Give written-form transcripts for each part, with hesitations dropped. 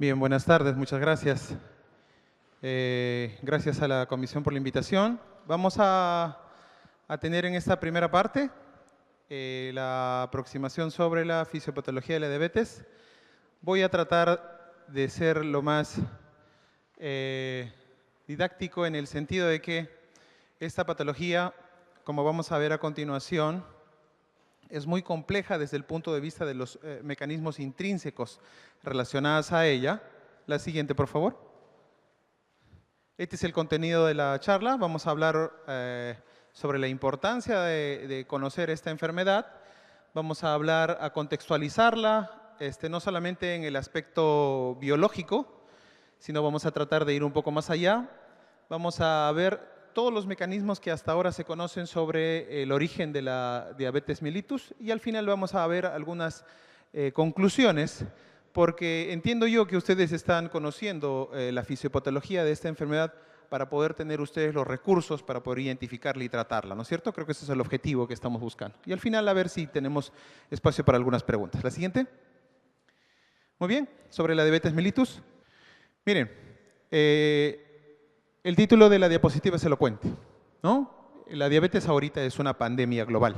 Bien, buenas tardes, muchas gracias. Gracias a la comisión por la invitación. Vamos a tener en esta primera parte la aproximación sobre la fisiopatología de la diabetes. Voy a tratar de ser lo más didáctico en el sentido de que esta patología, como vamos a ver a continuación, es muy compleja desde el punto de vista de los mecanismos intrínsecos relacionados a ella. La siguiente, por favor. Este es el contenido de la charla. Vamos a hablar sobre la importancia de conocer esta enfermedad. Vamos a hablar, a contextualizarla, no solamente en el aspecto biológico, sino vamos a tratar de ir un poco más allá. Vamos a ver todos los mecanismos que hasta ahora se conocen sobre el origen de la diabetes mellitus y al final vamos a ver algunas conclusiones, porque entiendo yo que ustedes están conociendo la fisiopatología de esta enfermedad para poder tener ustedes los recursos para poder identificarla y tratarla, ¿no es cierto? Creo que ese es el objetivo que estamos buscando. Y al final a ver si tenemos espacio para algunas preguntas. La siguiente. Muy bien, sobre la diabetes mellitus. Miren, el título de la diapositiva es elocuente, ¿no? La diabetes ahorita es una pandemia global.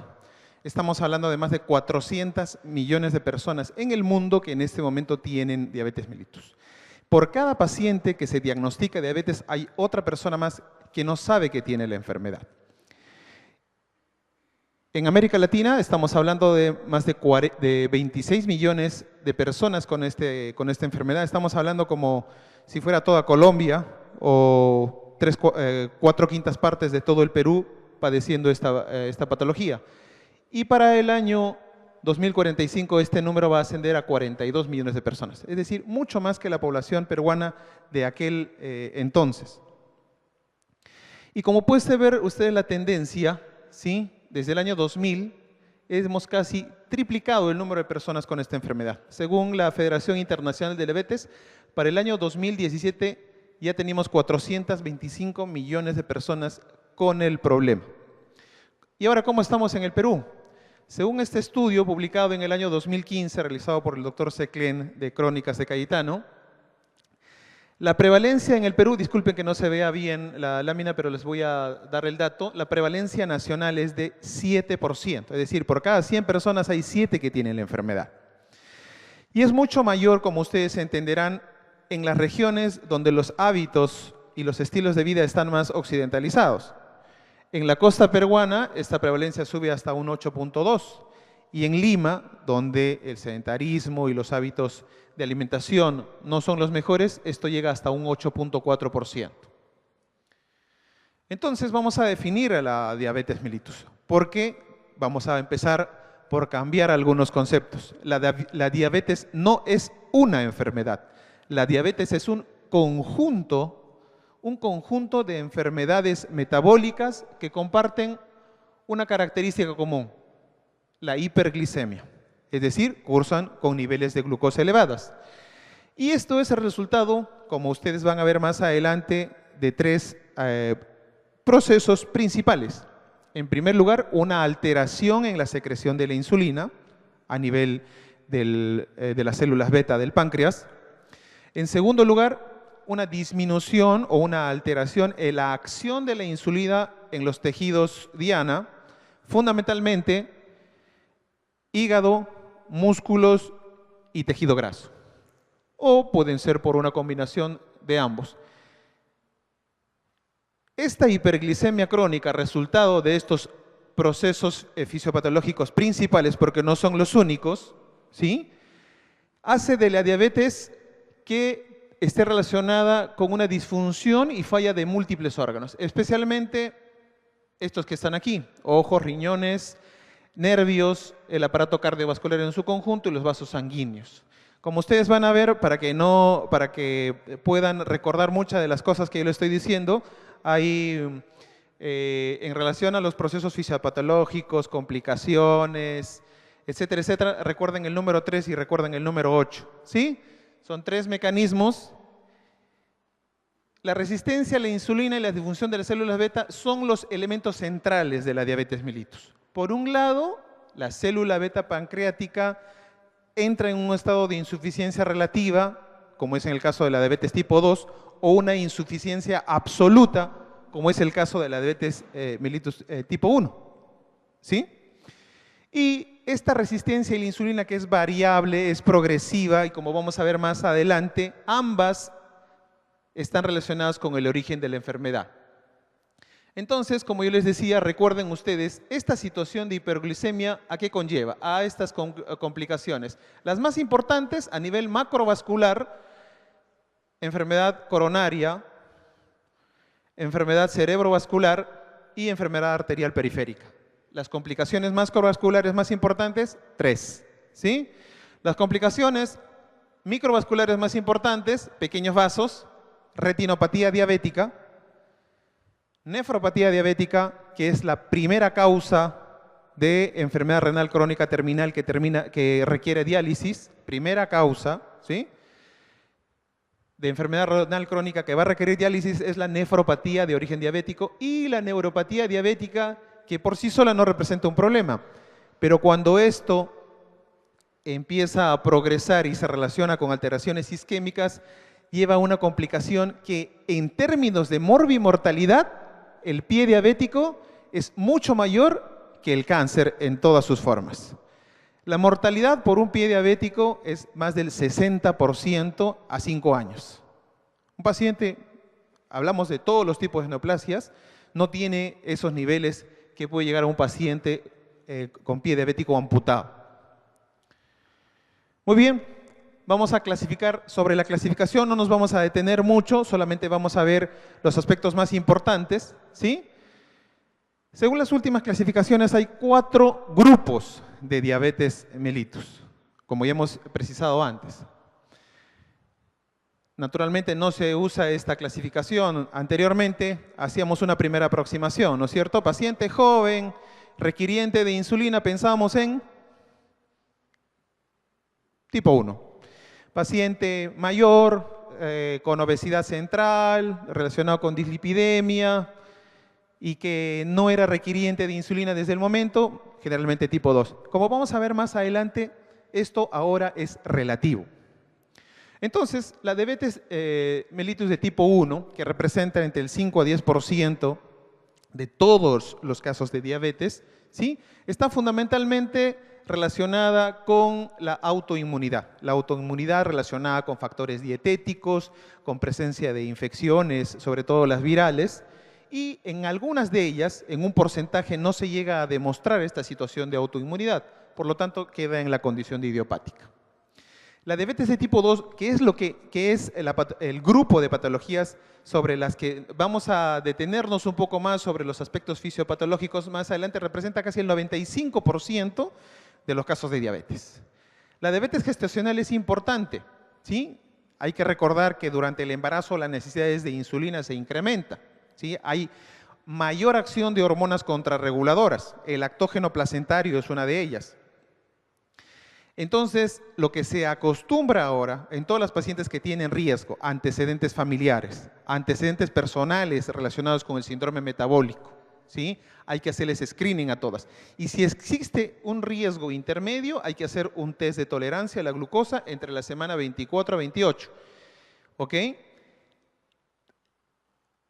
Estamos hablando de más de 400 millones de personas en el mundo que en este momento tienen diabetes mellitus. Por cada paciente que se diagnostica diabetes hay otra persona más que no sabe que tiene la enfermedad. En América Latina estamos hablando de más de 26 millones de personas con esta enfermedad. Estamos hablando como si fuera toda Colombia o 4/5 partes de todo el Perú padeciendo esta patología. Y para el año 2045 este número va a ascender a 42 millones de personas. Es decir, mucho más que la población peruana de aquel entonces. Y como puede ver ustedes la tendencia, ¿sí? Desde el año 2000 hemos casi triplicado el número de personas con esta enfermedad. Según la Federación Internacional de Diabetes, para el año 2017 ya teníamos 425 millones de personas con el problema. ¿Y ahora cómo estamos en el Perú? Según este estudio publicado en el año 2015, realizado por el doctor Seclen de Crónicas de Cayetano, la prevalencia en el Perú, disculpen que no se vea bien la lámina, pero les voy a dar el dato, la prevalencia nacional es de 7%, es decir, por cada 100 personas hay 7 que tienen la enfermedad. Y es mucho mayor, como ustedes entenderán, en las regiones donde los hábitos y los estilos de vida están más occidentalizados. En la costa peruana esta prevalencia sube hasta un 8.2 y en Lima, donde el sedentarismo y los hábitos de alimentación no son los mejores, esto llega hasta un 8.4%. Entonces vamos a definir a la diabetes mellitus, porque vamos a empezar por cambiar algunos conceptos. La diabetes no es una enfermedad, la diabetes es un conjunto de enfermedades metabólicas que comparten una característica común, la hiperglicemia, es decir, cursan con niveles de glucosa elevadas. Y esto es el resultado, como ustedes van a ver más adelante, de 3 procesos principales. En primer lugar, una alteración en la secreción de la insulina a nivel de las células beta del páncreas. En segundo lugar, una disminución o una alteración en la acción de la insulina en los tejidos diana, fundamentalmente hígado, músculos y tejido graso. O pueden ser por una combinación de ambos. Esta hiperglicemia crónica, resultado de estos procesos fisiopatológicos principales, porque no son los únicos, ¿sí?, hace de la diabetes que esté relacionada con una disfunción y falla de múltiples órganos, especialmente estos que están aquí: ojos, riñones, nervios, el aparato cardiovascular en su conjunto y los vasos sanguíneos. Como ustedes van a ver, para que puedan recordar muchas de las cosas que yo les estoy diciendo, hay en relación a los procesos fisiopatológicos, complicaciones, etcétera, etcétera, recuerden el número 3 y recuerden el número 8, ¿sí? Son 3 mecanismos. La resistencia a la insulina y la disfunción de las células beta son los elementos centrales de la diabetes mellitus. Por un lado, la célula beta pancreática entra en un estado de insuficiencia relativa como es en el caso de la diabetes tipo 2, o una insuficiencia absoluta, como es el caso de la diabetes mellitus tipo 1. ¿Sí? Y esta resistencia a la insulina, que es variable, es progresiva, y como vamos a ver más adelante, ambas están relacionadas con el origen de la enfermedad. Entonces, como yo les decía, recuerden ustedes, esta situación de hiperglicemia, ¿a qué conlleva? A estas complicaciones. Las más importantes a nivel macrovascular: enfermedad coronaria, enfermedad cerebrovascular y enfermedad arterial periférica. Las complicaciones macrovasculares más importantes, 3. ¿Sí? Las complicaciones microvasculares más importantes: pequeños vasos, retinopatía diabética, nefropatía diabética, que es la primera causa de enfermedad renal crónica terminal que requiere diálisis, primera causa, ¿sí?, de enfermedad renal crónica que va a requerir diálisis es la nefropatía de origen diabético, y la neuropatía diabética, que por sí sola no representa un problema, pero cuando esto empieza a progresar y se relaciona con alteraciones isquémicas, lleva a una complicación que en términos de morbimortalidad, el pie diabético es mucho mayor que el cáncer en todas sus formas. La mortalidad por un pie diabético es más del 60% a 5 años. Un paciente, hablamos de todos los tipos de neoplasias, no tiene esos niveles que puede llegar a un paciente con pie diabético amputado. Muy bien, vamos a clasificar. Sobre la clasificación no nos vamos a detener mucho, solamente vamos a ver los aspectos más importantes, ¿sí? Según las últimas clasificaciones, hay 4 grupos de diabetes mellitus, como ya hemos precisado antes. Naturalmente no se usa esta clasificación. Anteriormente hacíamos una primera aproximación, ¿no es cierto? Paciente joven, requiriente de insulina, pensábamos en tipo 1. Paciente mayor, con obesidad central, relacionado con dislipidemia, y que no era requiriente de insulina desde el momento, generalmente tipo 2. Como vamos a ver más adelante, esto ahora es relativo. Entonces, la diabetes mellitus de tipo 1, que representa entre el 5 a 10% de todos los casos de diabetes, ¿sí?, está fundamentalmente relacionada con la autoinmunidad. La autoinmunidad relacionada con factores dietéticos, con presencia de infecciones, sobre todo las virales, y en algunas de ellas, en un porcentaje, no se llega a demostrar esta situación de autoinmunidad, por lo tanto queda en la condición de idiopática. La diabetes de tipo 2, que es el grupo de patologías sobre las que vamos a detenernos un poco más sobre los aspectos fisiopatológicos más adelante, representa casi el 95% de los casos de diabetes. La diabetes gestacional es importante, ¿sí? Hay que recordar que durante el embarazo las necesidades de insulina se incrementan, ¿sí? Hay mayor acción de hormonas contrarreguladoras. El lactógeno placentario es una de ellas. Entonces, lo que se acostumbra ahora en todas las pacientes que tienen riesgo, antecedentes familiares, antecedentes personales relacionados con el síndrome metabólico, ¿sí?, hay que hacerles screening a todas. Y si existe un riesgo intermedio, hay que hacer un test de tolerancia a la glucosa entre la semana 24 a 28. ¿Ok?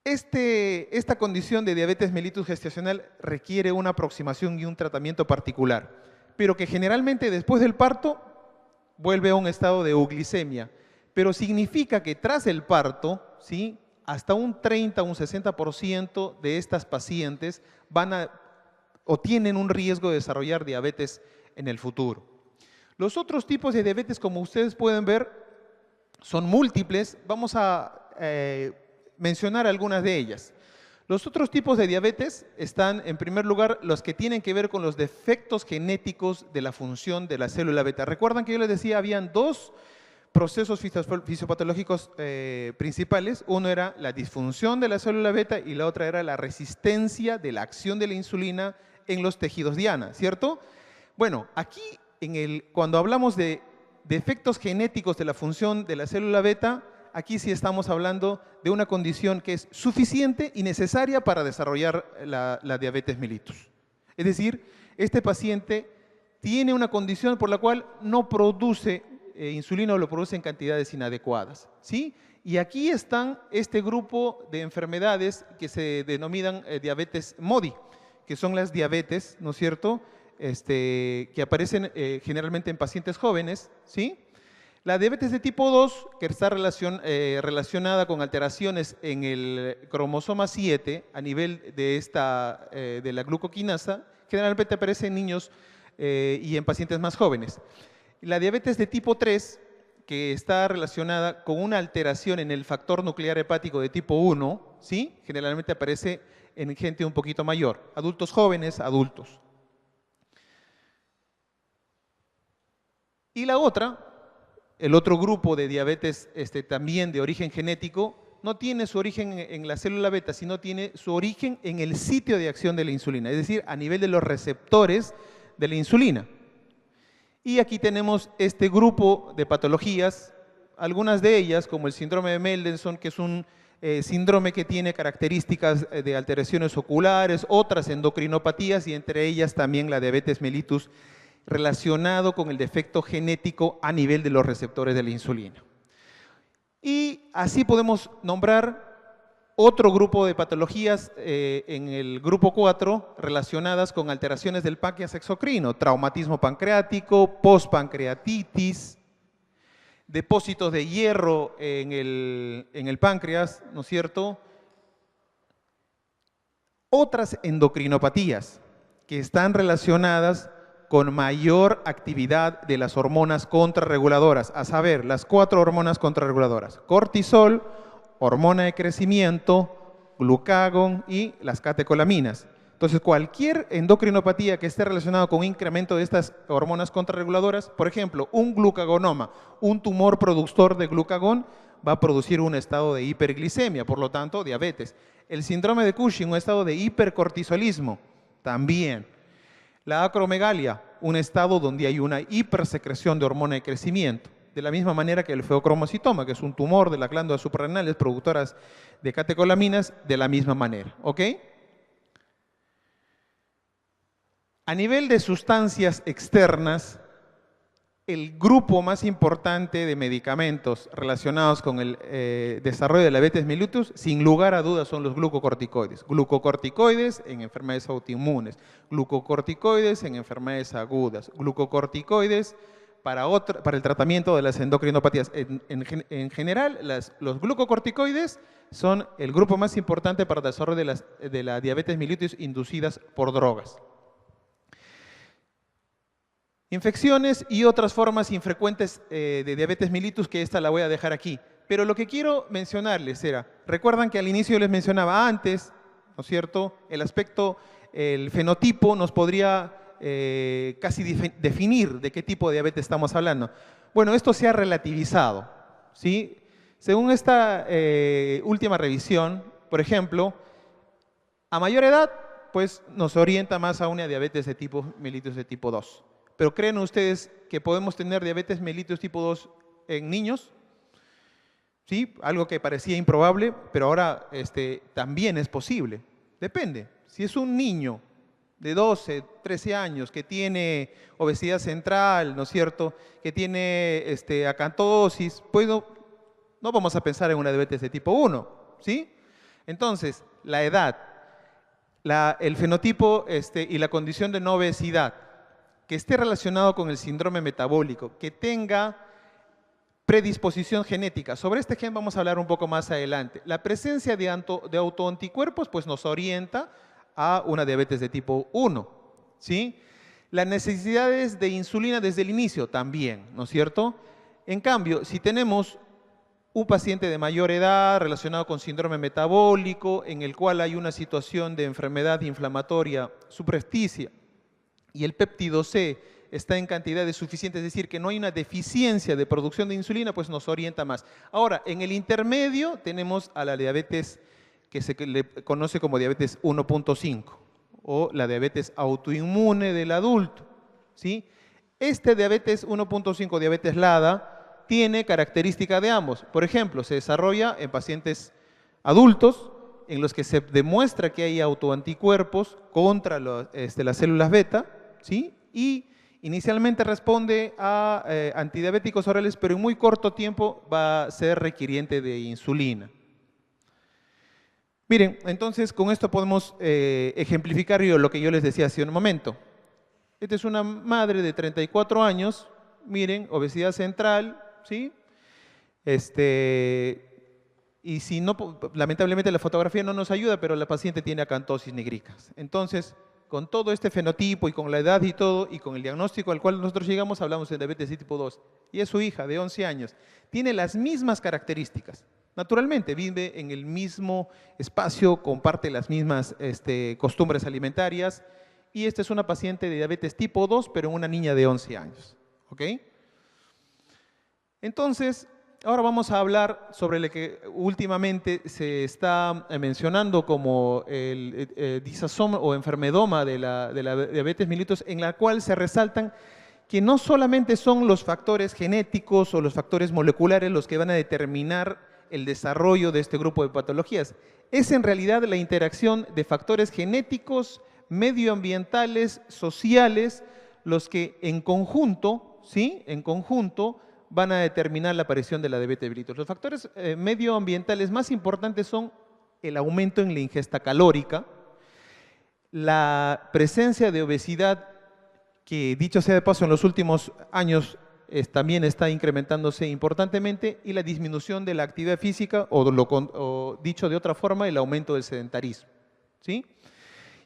Esta condición de diabetes mellitus gestacional requiere una aproximación y un tratamiento particular, pero que generalmente después del parto vuelve a un estado de euglicemia. Pero significa que tras el parto, ¿sí?, hasta un 30 o un 60% de estas pacientes o tienen un riesgo de desarrollar diabetes en el futuro. Los otros tipos de diabetes, como ustedes pueden ver, son múltiples. Vamos a mencionar algunas de ellas. Los otros tipos de diabetes están, en primer lugar, los que tienen que ver con los defectos genéticos de la función de la célula beta. Recuerdan que yo les decía, habían 2 procesos fisiopatológicos principales. Uno era la disfunción de la célula beta y la otra era la resistencia de la acción de la insulina en los tejidos diana, ¿cierto? Bueno, aquí cuando hablamos de defectos genéticos de la función de la célula beta, aquí sí estamos hablando de una condición que es suficiente y necesaria para desarrollar la diabetes mellitus. Es decir, este paciente tiene una condición por la cual no produce insulina o lo produce en cantidades inadecuadas, ¿sí? Y aquí están este grupo de enfermedades que se denominan diabetes MODI, que son las diabetes, ¿no es cierto?, que aparecen generalmente en pacientes jóvenes, ¿sí? La diabetes de tipo 2, que está relacionada con alteraciones en el cromosoma 7 a nivel de la glucoquinasa, generalmente aparece en niños y en pacientes más jóvenes. La diabetes de tipo 3, que está relacionada con una alteración en el factor nuclear hepático de tipo 1, ¿sí? Generalmente aparece en gente un poquito mayor, adultos jóvenes, adultos. Y la otra, el otro grupo de diabetes también de origen genético, no tiene su origen en la célula beta, sino tiene su origen en el sitio de acción de la insulina, es decir, a nivel de los receptores de la insulina. Y aquí tenemos este grupo de patologías, algunas de ellas, como el síndrome de Mendelssohn, que es un síndrome que tiene características de alteraciones oculares, otras endocrinopatías y entre ellas también la diabetes mellitus, relacionado con el defecto genético a nivel de los receptores de la insulina. Y así podemos nombrar otro grupo de patologías en el grupo 4 relacionadas con alteraciones del páncreas exocrino, traumatismo pancreático, postpancreatitis, depósitos de hierro en el páncreas, ¿no es cierto? Otras endocrinopatías que están relacionadas con mayor actividad de las hormonas contrarreguladoras, a saber, las 4 hormonas contrarreguladoras: cortisol, hormona de crecimiento, glucagón y las catecolaminas. Entonces, cualquier endocrinopatía que esté relacionada con un incremento de estas hormonas contrarreguladoras, por ejemplo, un glucagonoma, un tumor productor de glucagón, va a producir un estado de hiperglicemia, por lo tanto, diabetes. El síndrome de Cushing, un estado de hipercortisolismo, también. La acromegalia, un estado donde hay una hipersecreción de hormona de crecimiento. De la misma manera que el feocromocitoma, que es un tumor de las glándulas suprarrenales productoras de catecolaminas, de la misma manera, ¿ok? A nivel de sustancias externas, el grupo más importante de medicamentos relacionados con el desarrollo de la diabetes mellitus, sin lugar a dudas, son los glucocorticoides. Glucocorticoides en enfermedades autoinmunes, glucocorticoides en enfermedades agudas, glucocorticoides para el tratamiento de las endocrinopatías. En general, los glucocorticoides son el grupo más importante para el desarrollo de la diabetes mellitus inducidas por drogas. Infecciones y otras formas infrecuentes de diabetes mellitus, que esta la voy a dejar aquí. Pero lo que quiero mencionarles era, recuerdan que al inicio les mencionaba antes, ¿no es cierto?, el fenotipo nos podría casi definir de qué tipo de diabetes estamos hablando. Bueno, esto se ha relativizado, ¿sí? Según esta última revisión, por ejemplo, a mayor edad, pues nos orienta más a una diabetes de tipo mellitus de tipo 2. Pero ¿creen ustedes que podemos tener diabetes mellitus tipo 2 en niños? Sí, algo que parecía improbable, pero ahora también es posible. Depende. Si es un niño de 12, 13 años que tiene obesidad central, ¿no es cierto?, que tiene acantosis, pues no vamos a pensar en una diabetes de tipo 1, ¿sí? Entonces, la edad, el fenotipo y la condición de no obesidad, que esté relacionado con el síndrome metabólico, que tenga predisposición genética. Sobre este gen vamos a hablar un poco más adelante. La presencia de autoanticuerpos pues nos orienta a una diabetes de tipo 1, ¿sí? Las necesidades de insulina desde el inicio también, ¿no es cierto? En cambio, si tenemos un paciente de mayor edad relacionado con síndrome metabólico, en el cual hay una situación de enfermedad inflamatoria supresticia, y el péptido C está en cantidades suficientes, es decir, que no hay una deficiencia de producción de insulina, pues nos orienta más. Ahora, en el intermedio tenemos a la diabetes que se le conoce como diabetes 1.5 o la diabetes autoinmune del adulto, ¿sí? Este diabetes 1.5, diabetes LADA, tiene característica de ambos. Por ejemplo, se desarrolla en pacientes adultos en los que se demuestra que hay autoanticuerpos contra las células beta, ¿sí? Y Inicialmente responde a antidiabéticos orales, pero en muy corto tiempo va a ser requiriente de insulina. Miren, entonces con esto podemos ejemplificar lo que yo les decía hace un momento. Esta es una madre de 34 años, miren, obesidad central, ¿sí? Y si no, lamentablemente la fotografía no nos ayuda, pero la paciente tiene acantosis nigricans. Entonces, con todo este fenotipo y con la edad y todo, y con el diagnóstico al cual nosotros llegamos, hablamos de diabetes de tipo 2. Y es su hija de 11 años. Tiene las mismas características. Naturalmente, vive en el mismo espacio, comparte las mismas costumbres alimentarias. Y esta es una paciente de diabetes tipo 2, pero en una niña de 11 años. ¿Ok? Entonces, ahora vamos a hablar sobre lo que últimamente se está mencionando como el disasoma o enfermedoma de la diabetes mellitus, en la cual se resaltan que no solamente son los factores genéticos o los factores moleculares los que van a determinar el desarrollo de este grupo de patologías, es en realidad la interacción de factores genéticos, medioambientales, sociales, los que en conjunto, ¿sí? En conjunto, van a determinar la aparición de la diabetes mellitus. Los factores medioambientales más importantes son el aumento en la ingesta calórica, la presencia de obesidad, que dicho sea de paso en los últimos años también está incrementándose importantemente, y la disminución de la actividad física, o dicho de otra forma, el aumento del sedentarismo, ¿sí?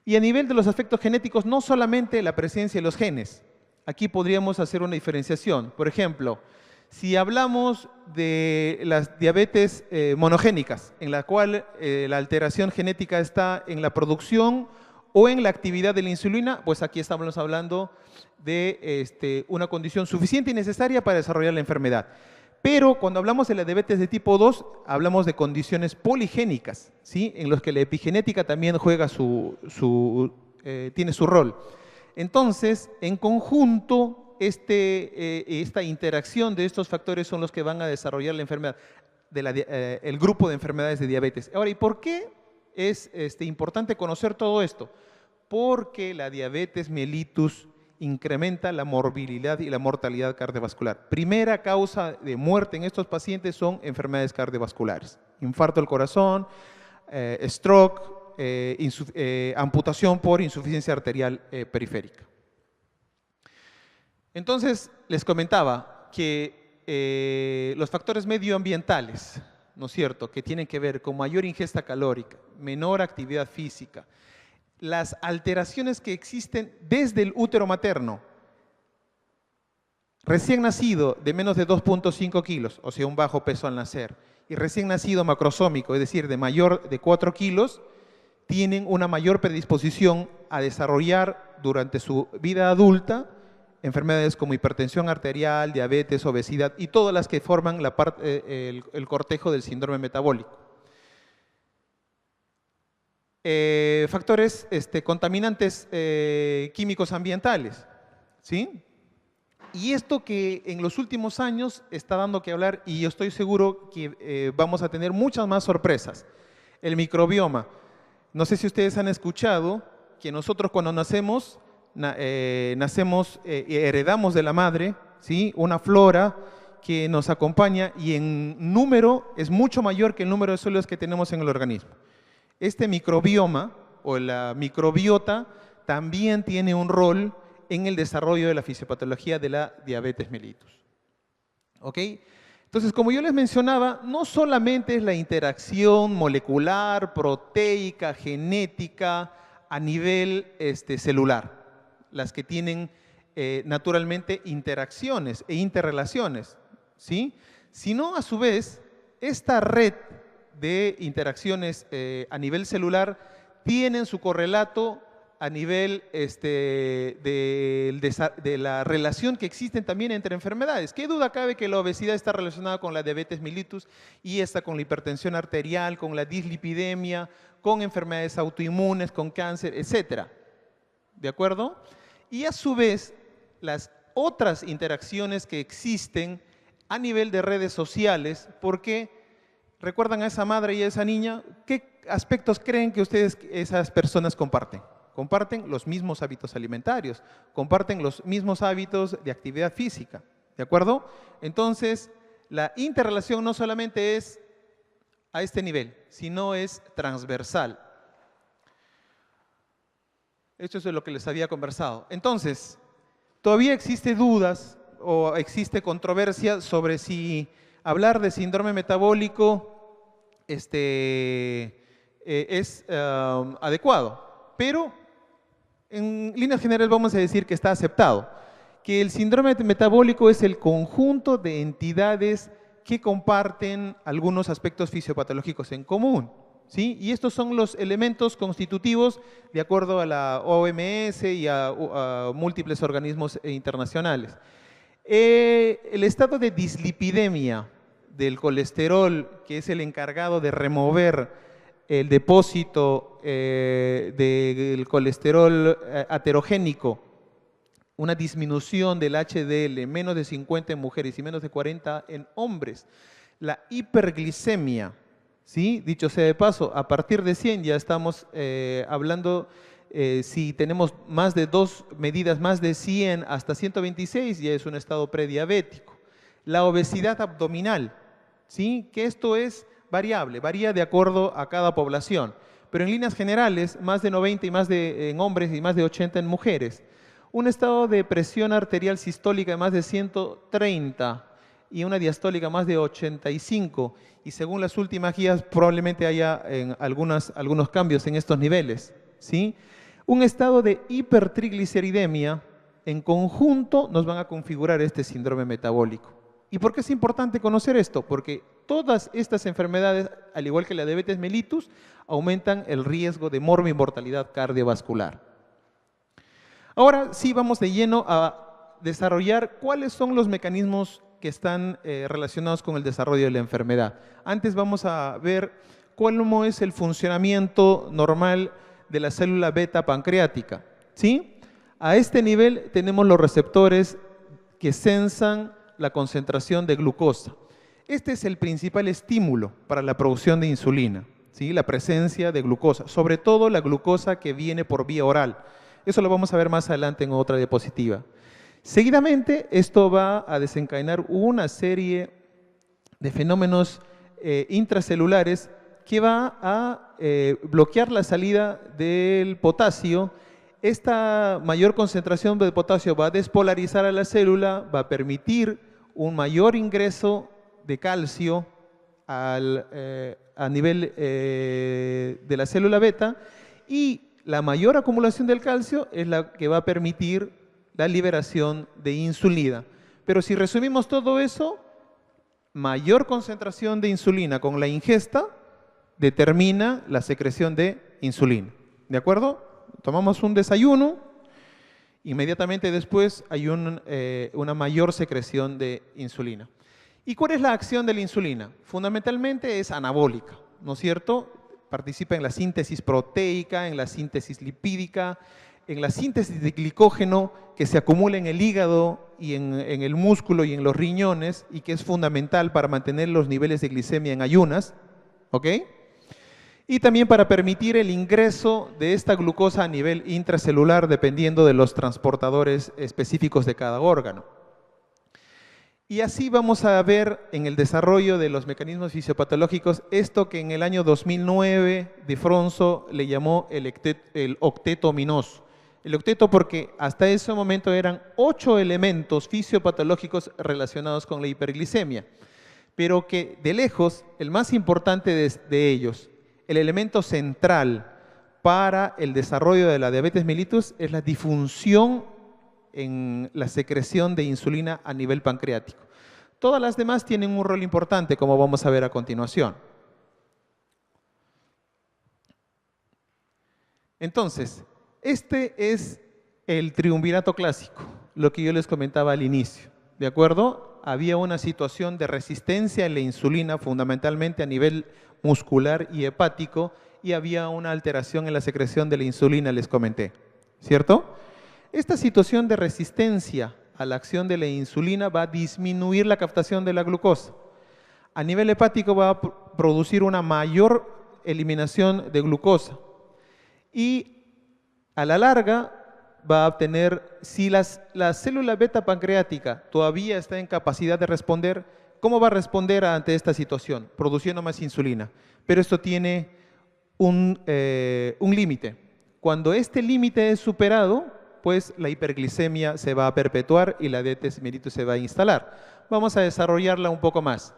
Y a nivel de los aspectos genéticos, no solamente la presencia de los genes. Aquí podríamos hacer una diferenciación. Por ejemplo, si hablamos de las diabetes monogénicas, en la cual la alteración genética está en la producción o en la actividad de la insulina, pues aquí estamos hablando de una condición suficiente y necesaria para desarrollar la enfermedad. Pero cuando hablamos de la diabetes de tipo 2, hablamos de condiciones poligénicas, ¿sí? En los que la epigenética también juega tiene su rol. Entonces, en conjunto, esta interacción de estos factores son los que van a desarrollar la enfermedad, el grupo de enfermedades de diabetes. Ahora, ¿y por qué es importante conocer todo esto? Porque la diabetes mellitus incrementa la morbilidad y la mortalidad cardiovascular. Primera causa de muerte en estos pacientes son enfermedades cardiovasculares. Infarto del corazón, stroke, amputación por insuficiencia arterial periférica. Entonces, les comentaba que los factores medioambientales, ¿no es cierto?, que tienen que ver con mayor ingesta calórica, menor actividad física, las alteraciones que existen desde el útero materno, recién nacido de menos de 2.5 kilos, o sea, un bajo peso al nacer, y recién nacido macrosómico, es decir, de mayor de 4 kilos, tienen una mayor predisposición a desarrollar durante su vida adulta enfermedades como hipertensión arterial, diabetes, obesidad y todas las que forman el cortejo del síndrome metabólico. Factores contaminantes químicos ambientales, ¿sí? Y esto que en los últimos años está dando que hablar, y yo estoy seguro que vamos a tener muchas más sorpresas. El microbioma. No sé si ustedes han escuchado que nosotros cuando nacemos y heredamos de la madre, ¿sí?, una flora que nos acompaña y en número es mucho mayor que el número de células que tenemos en el organismo. Este microbioma o la microbiota también tiene un rol en el desarrollo de la fisiopatología de la diabetes mellitus. ¿Ok? Entonces, como yo les mencionaba, no solamente es la interacción molecular, proteica, genética a nivel celular, las que tienen naturalmente interacciones e interrelaciones, ¿sí?, sino a su vez esta red de interacciones a nivel celular tienen su correlato a nivel de la relación que existen también entre enfermedades. ¿Qué duda cabe que la obesidad está relacionada con la diabetes mellitus y esta con la hipertensión arterial, con la dislipidemia, con enfermedades autoinmunes, con cáncer, etcétera? ¿De acuerdo? Y a su vez, las otras interacciones que existen a nivel de redes sociales, porque ¿recuerdan a esa madre y a esa niña? ¿Qué aspectos creen que ustedes, esas personas comparten? comparten los mismos hábitos alimentarios, comparten los mismos hábitos de actividad física, ¿de acuerdo? Entonces, la interrelación no solamente es a este nivel, sino es transversal. Esto es de lo que les había conversado. Entonces, todavía existe dudas o existe controversia sobre si hablar de síndrome metabólico es adecuado, pero en líneas generales vamos a decir que está aceptado, que el síndrome metabólico es el conjunto de entidades que comparten algunos aspectos fisiopatológicos en común, ¿sí? Y estos son los elementos constitutivos de acuerdo a la OMS y a múltiples organismos internacionales. El estado de dislipidemia del colesterol, que es el encargado de remover el depósito del colesterol aterogénico, una disminución del HDL, menos de 50 en mujeres y menos de 40 en hombres. La hiperglicemia, ¿sí? Dicho sea de paso, a partir de 100 ya estamos hablando, si tenemos más de medidas más de 100 hasta 126, ya es un estado prediabético. La obesidad abdominal, ¿sí? Que esto es variable, varía de acuerdo a cada población, pero en líneas generales, más de 90 y más en hombres y más de 80 en mujeres. Un estado de presión arterial sistólica de más de 130 y una diastólica más de 85, y según las últimas guías probablemente haya algunos cambios en estos niveles, ¿sí? Un estado de hipertrigliceridemia en conjunto nos van a configurar este síndrome metabólico. ¿Y por qué es importante conocer esto? Porque todas estas enfermedades, al igual que la diabetes mellitus, aumentan el riesgo de morbimortalidad cardiovascular. Ahora sí vamos de lleno a desarrollar cuáles son los mecanismos que están relacionados con el desarrollo de la enfermedad. Antes vamos a ver cómo es el funcionamiento normal de la célula beta pancreática, ¿sí? A este nivel tenemos los receptores que sensan la concentración de glucosa. Este es el principal estímulo para la producción de insulina, ¿sí? La presencia de glucosa, sobre todo la glucosa que viene por vía oral. Eso lo vamos a ver más adelante en otra diapositiva. Seguidamente, esto va a desencadenar una serie de fenómenos intracelulares que va a bloquear la salida del potasio. Esta mayor concentración de potasio va a despolarizar a la célula, va a permitir un mayor ingreso de calcio a nivel de la célula beta, y la mayor acumulación del calcio es la que va a permitir la liberación de insulina. Pero si resumimos todo eso, mayor concentración de insulina con la ingesta determina la secreción de insulina. ¿De acuerdo? Tomamos un desayuno, inmediatamente después hay una mayor secreción de insulina. ¿Y cuál es la acción de la insulina? Fundamentalmente es anabólica, ¿no es cierto? Participa en la síntesis proteica, en la síntesis lipídica, en la síntesis de glicógeno que se acumula en el hígado y en el músculo y en los riñones, y que es fundamental para mantener los niveles de glicemia en ayunas, ¿ok? Y también para permitir el ingreso de esta glucosa a nivel intracelular dependiendo de los transportadores específicos de cada órgano. Y así vamos a ver en el desarrollo de los mecanismos fisiopatológicos esto que en el año 2009 Di Fronzo le llamó el octeto ominoso. El octeto porque hasta ese momento eran 8 elementos fisiopatológicos relacionados con la hiperglicemia, pero que de lejos el más importante de ellos, el elemento central para el desarrollo de la diabetes mellitus, es la disfunción en la secreción de insulina a nivel pancreático. Todas las demás tienen un rol importante, como vamos a ver a continuación. Entonces, este es el triunvirato clásico, lo que yo les comentaba al inicio, ¿de acuerdo? Había una situación de resistencia a la insulina, fundamentalmente a nivel muscular y hepático, y había una alteración en la secreción de la insulina, les comenté, ¿cierto? Esta situación de resistencia a la acción de la insulina va a disminuir la captación de la glucosa. A nivel hepático va a producir una mayor eliminación de glucosa. Y A la larga va a obtener, si la célula beta pancreática todavía está en capacidad de responder, ¿cómo va a responder ante esta situación? Produciendo más insulina. Pero esto tiene un límite. Cuando este límite es superado, pues la hiperglicemia se va a perpetuar y la diabetes mellitus se va a instalar. Vamos a desarrollarla un poco más.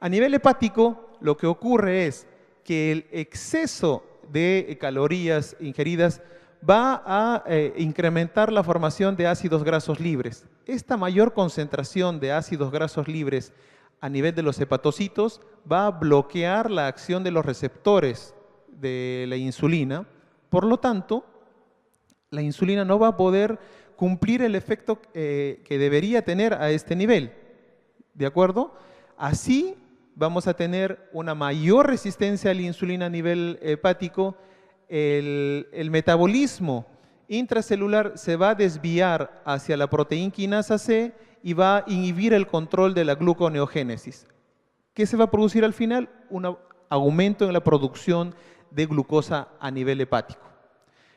A nivel hepático, lo que ocurre es que el exceso de calorías ingeridas va a incrementar la formación de ácidos grasos libres. Esta mayor concentración de ácidos grasos libres a nivel de los hepatocitos va a bloquear la acción de los receptores de la insulina. Por lo tanto, la insulina no va a poder cumplir el efecto que debería tener a este nivel. ¿De acuerdo? Así vamos a tener una mayor resistencia a la insulina a nivel hepático. El metabolismo intracelular se va a desviar hacia la proteína quinasa C y va a inhibir el control de la gluconeogénesis. ¿Qué se va a producir al final? Un aumento en la producción de glucosa a nivel hepático.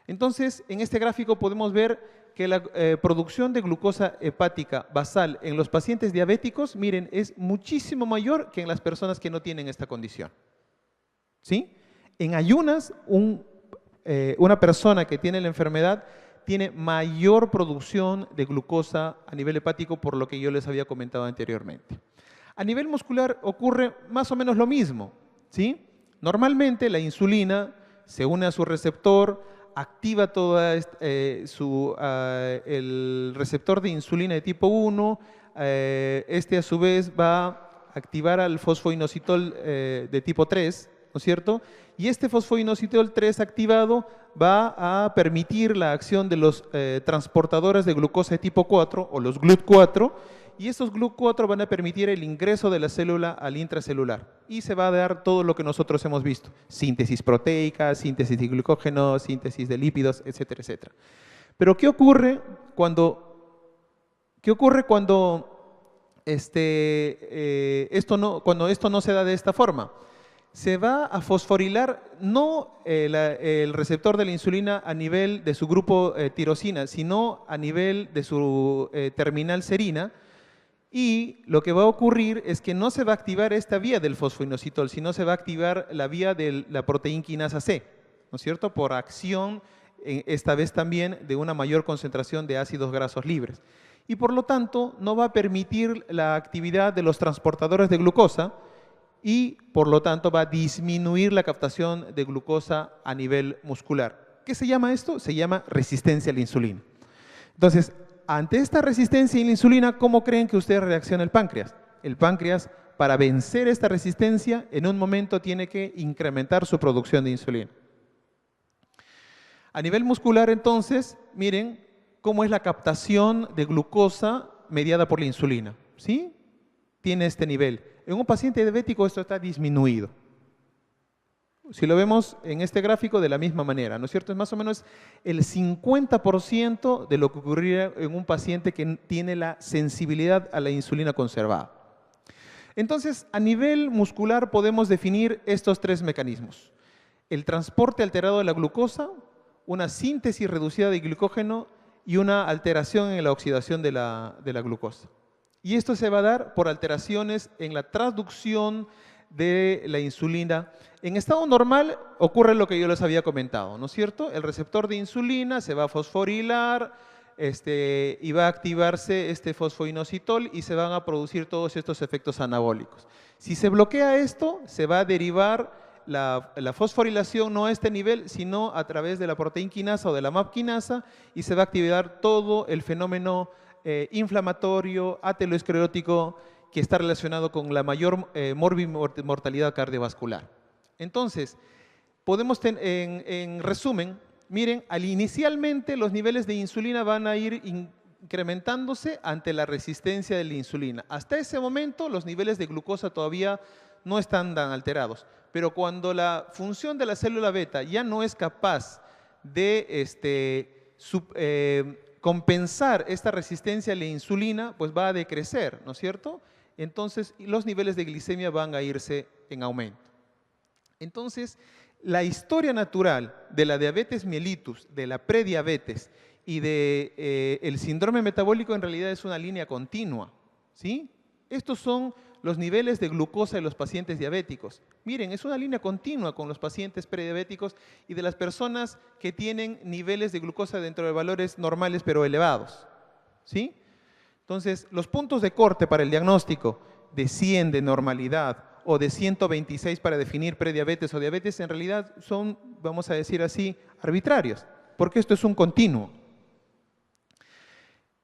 Entonces, en este gráfico podemos ver que la producción de glucosa hepática basal en los pacientes diabéticos, miren, es muchísimo mayor que en las personas que no tienen esta condición. ¿Sí? En ayunas, una persona que tiene la enfermedad tiene mayor producción de glucosa a nivel hepático, por lo que yo les había comentado anteriormente. A nivel muscular ocurre más o menos lo mismo, ¿sí? Normalmente la insulina se une a su receptor, activa el receptor de insulina de tipo 1, este a su vez va a activar al fosfoinositol de tipo 3, ¿no es cierto? Y este fosfoinositol 3 activado va a permitir la acción de los transportadores de glucosa de tipo 4 o los GLUT4, y estos GLUT4 van a permitir el ingreso de la célula al intracelular y se va a dar todo lo que nosotros hemos visto: síntesis proteica, síntesis de glucógeno, síntesis de lípidos, etcétera, etcétera. Pero ¿qué ocurre cuando cuando esto no se da de esta forma? Se va a fosforilar no el receptor de la insulina a nivel de su grupo tirosina, sino a nivel de su terminal serina, y lo que va a ocurrir es que no se va a activar esta vía del fosfoinositol, sino se va a activar la vía de la proteína quinasa C, ¿no es cierto?, por acción, esta vez también, de una mayor concentración de ácidos grasos libres. Y por lo tanto, no va a permitir la actividad de los transportadores de glucosa, y por lo tanto va a disminuir la captación de glucosa a nivel muscular. ¿Qué se llama esto? Se llama resistencia a la insulina. Entonces, ante esta resistencia a la insulina, ¿cómo creen que ustedes reacciona el páncreas? El páncreas, para vencer esta resistencia, en un momento tiene que incrementar su producción de insulina. A nivel muscular, entonces, miren cómo es la captación de glucosa mediada por la insulina, ¿sí? Tiene este nivel. En un paciente diabético esto está disminuido. Si lo vemos en este gráfico de la misma manera, ¿no es cierto? Es más o menos el 50% de lo que ocurriría en un paciente que tiene la sensibilidad a la insulina conservada. Entonces, a nivel muscular podemos definir estos tres mecanismos: el transporte alterado de la glucosa, una síntesis reducida de glucógeno y una alteración en la oxidación de la glucosa. Y esto se va a dar por alteraciones en la transducción de la insulina. En estado normal ocurre lo que yo les había comentado, ¿no es cierto? El receptor de insulina se va a fosforilar y va a activarse este fosfoinositol y se van a producir todos estos efectos anabólicos. Si se bloquea esto, se va a derivar la fosforilación no a este nivel, sino a través de la proteína quinasa o de la MAP quinasa, y se va a activar todo el fenómeno inflamatorio, aterosclerótico, que está relacionado con la mayor mortalidad cardiovascular. Entonces, podemos en resumen, miren, inicialmente los niveles de insulina van a ir incrementándose ante la resistencia de la insulina. Hasta ese momento los niveles de glucosa todavía no están tan alterados, pero cuando la función de la célula beta ya no es capaz de compensar esta resistencia a la insulina, pues va a decrecer, ¿no es cierto? Entonces, los niveles de glicemia van a irse en aumento. Entonces, La historia natural de la diabetes mellitus, de la prediabetes y de el síndrome metabólico en realidad es una línea continua, ¿sí? Estos son los niveles de glucosa de los pacientes diabéticos. Miren, es una línea continua con los pacientes prediabéticos y de las personas que tienen niveles de glucosa dentro de valores normales pero elevados, ¿sí? Entonces, los puntos de corte para el diagnóstico de 100 de normalidad o de 126 para definir prediabetes o diabetes en realidad son, vamos a decir así, arbitrarios, porque esto es un continuo.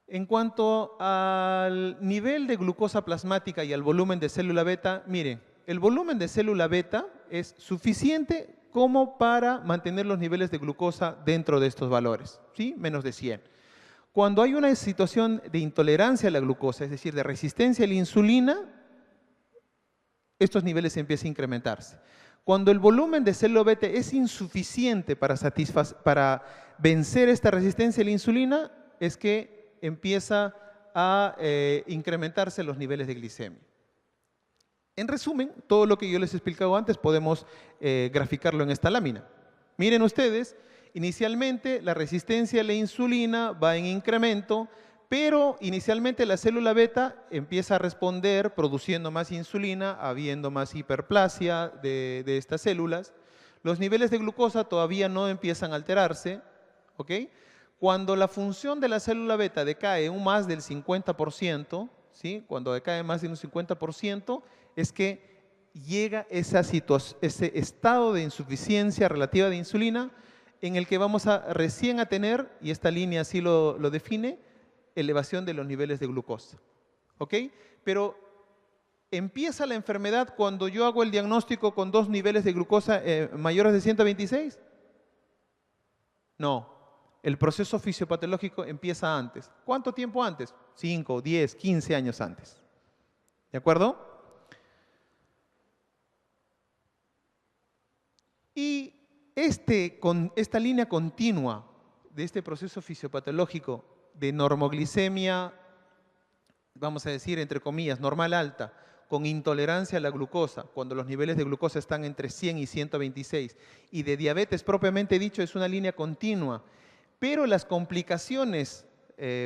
En cuanto al nivel de glucosa plasmática y al volumen de célula beta, miren, el volumen de célula beta es suficiente como para mantener los niveles de glucosa dentro de estos valores, ¿sí? Menos de 100. Cuando hay una situación de intolerancia a la glucosa, es decir, de resistencia a la insulina, estos niveles empiezan a incrementarse. Cuando el volumen de célula beta es insuficiente para vencer esta resistencia a la insulina, es que empieza a incrementarse los niveles de glicemia. En resumen, todo lo que yo les he explicado antes podemos graficarlo en esta lámina. Miren ustedes, inicialmente la resistencia a la insulina va en incremento, pero inicialmente la célula beta empieza a responder produciendo más insulina, habiendo más hiperplasia de estas células. Los niveles de glucosa todavía no empiezan a alterarse, ¿ok? Cuando la función de la célula beta decae un más del 50%, ¿sí? Cuando decae más de un 50%, es que llega ese estado de insuficiencia relativa de insulina en el que vamos recién a tener, y esta línea así lo define, elevación de los niveles de glucosa. ¿Ok? Pero ¿empieza la enfermedad cuando yo hago el diagnóstico con 2 niveles de glucosa mayores de 126? No. El proceso fisiopatológico empieza antes. ¿Cuánto tiempo antes? 5, 10, 15 años antes. ¿De acuerdo? Y esta línea continua de este proceso fisiopatológico de normoglicemia, vamos a decir entre comillas, normal alta, con intolerancia a la glucosa, cuando los niveles de glucosa están entre 100 y 126, y de diabetes propiamente dicho es una línea continua, pero las complicaciones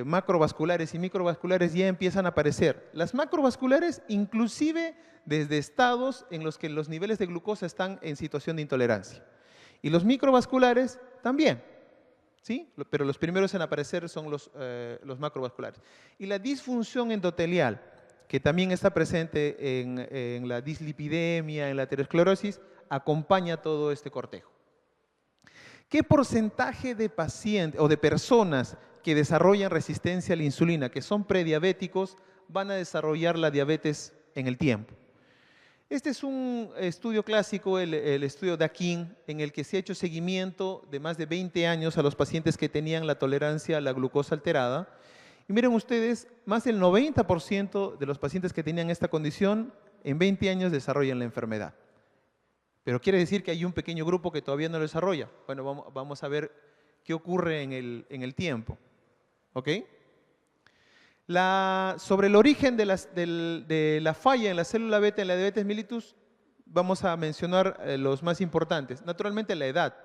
macrovasculares y microvasculares ya empiezan a aparecer. Las macrovasculares inclusive desde estados en los que los niveles de glucosa están en situación de intolerancia. Y los microvasculares también, ¿sí? Pero los primeros en aparecer son los macrovasculares. Y la disfunción endotelial, que también está presente en la dislipidemia, en la aterosclerosis, acompaña todo este cortejo. ¿Qué porcentaje de pacientes o de personas que desarrollan resistencia a la insulina, que son prediabéticos, van a desarrollar la diabetes en el tiempo? Este es un estudio clásico, el estudio Dakin, en el que se ha hecho seguimiento de más de 20 años a los pacientes que tenían la tolerancia a la glucosa alterada. Y miren ustedes, más del 90% de los pacientes que tenían esta condición en 20 años desarrollan la enfermedad. Pero quiere decir que hay un pequeño grupo que todavía no lo desarrolla. Bueno, vamos a ver qué ocurre en el tiempo. ¿Ok? Sobre el origen de la falla en la célula beta en la diabetes mellitus, vamos a mencionar los más importantes. Naturalmente la edad.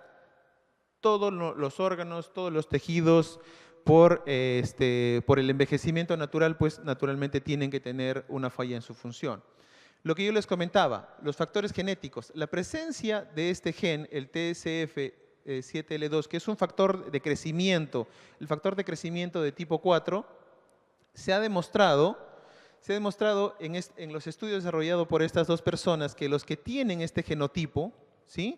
Todos los órganos, todos los tejidos, por el envejecimiento natural, pues naturalmente tienen que tener una falla en su función. Lo que yo les comentaba, los factores genéticos, la presencia de este gen, el TSF7L2, que es un factor de crecimiento, el factor de crecimiento de tipo 4, se ha demostrado en los estudios desarrollados por estas dos personas que los que tienen este genotipo, ¿sí?,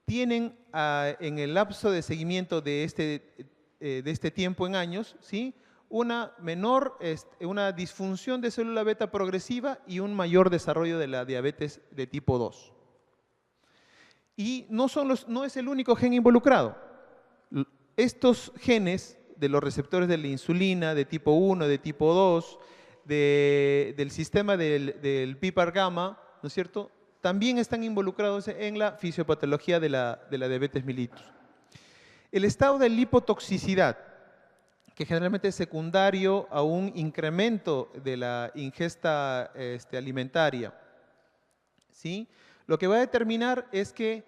tienen en el lapso de seguimiento de este tiempo en años, ¿sí?, una disfunción de célula beta progresiva y un mayor desarrollo de la diabetes de tipo 2. Y no es el único gen involucrado. Estos genes de los receptores de la insulina de tipo 1, de tipo 2, del sistema del PPAR gamma, ¿no es cierto?, también están involucrados en la fisiopatología de la diabetes mellitus. El estado de lipotoxicidad, que generalmente es secundario a un incremento de la ingesta alimentaria, ¿sí?, lo que va a determinar es que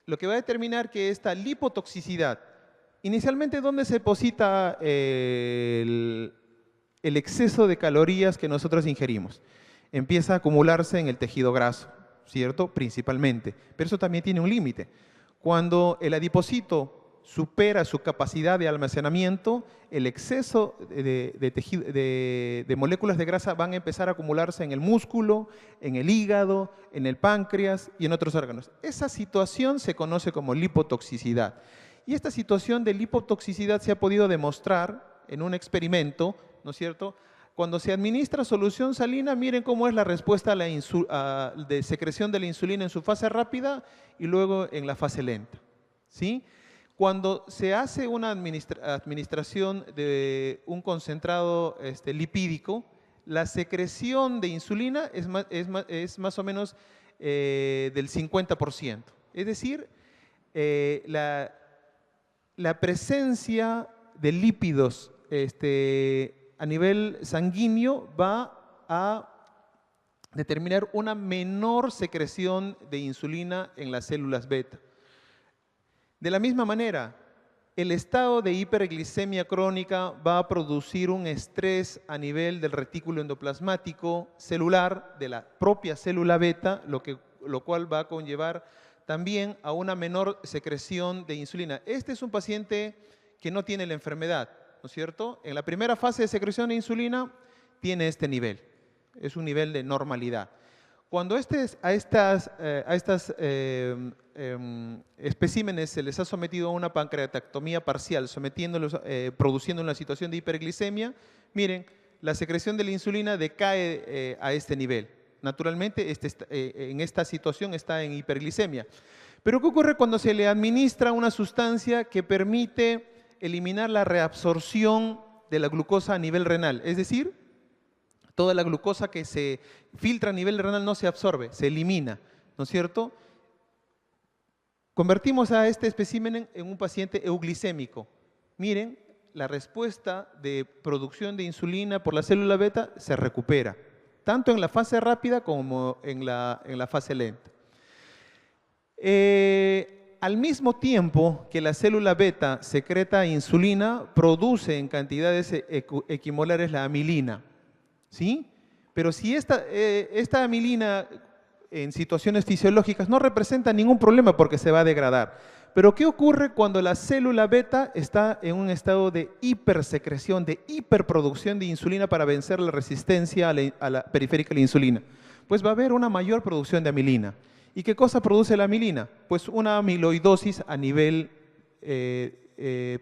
lo que va a determinar que esta lipotoxicidad, inicialmente, ¿dónde se deposita el exceso de calorías que nosotros ingerimos? Empieza a acumularse en el tejido graso, ¿cierto? Principalmente, pero eso también tiene un límite. Cuando el adipocito supera su capacidad de almacenamiento, el exceso de moléculas de grasa van a empezar a acumularse en el músculo, en el hígado, en el páncreas y en otros órganos. Esa situación se conoce como lipotoxicidad. Y esta situación de lipotoxicidad se ha podido demostrar en un experimento, ¿no es cierto? Cuando se administra solución salina, miren cómo es la respuesta de secreción de la insulina en su fase rápida y luego en la fase lenta, ¿sí? Cuando se hace una administración de un concentrado lipídico, la secreción de insulina es más o menos del 50%. Es decir, la presencia de lípidos a nivel sanguíneo va a determinar una menor secreción de insulina en las células beta. De la misma manera, el estado de hiperglicemia crónica va a producir un estrés a nivel del retículo endoplasmático celular de la propia célula beta, lo cual va a conllevar también a una menor secreción de insulina. Este es un paciente que no tiene la enfermedad, ¿no es cierto? En la primera fase de secreción de insulina tiene este nivel, es un nivel de normalidad. Cuando a estas especímenes se les ha sometido a una pancreatectomía parcial, produciendo una situación de hiperglicemia, miren, la secreción de la insulina decae a este nivel. Naturalmente, en esta situación está en hiperglicemia. Pero ¿qué ocurre cuando se le administra una sustancia que permite eliminar la reabsorción de la glucosa a nivel renal? Es decir, toda la glucosa que se filtra a nivel renal no se absorbe, se elimina, ¿no es cierto? Convertimos a este espécimen en un paciente euglicémico. Miren, la respuesta de producción de insulina por la célula beta se recupera, tanto en la fase rápida como en la fase lenta. Al mismo tiempo que la célula beta secreta insulina, produce en cantidades equimolares la amilina, ¿sí? Pero si esta amilina en situaciones fisiológicas no representa ningún problema porque se va a degradar. Pero ¿qué ocurre cuando la célula beta está en un estado de hipersecreción, de hiperproducción de insulina para vencer la resistencia a la periférica a la insulina? Pues va a haber una mayor producción de amilina. ¿Y qué cosa produce la amilina? Pues una amiloidosis a nivel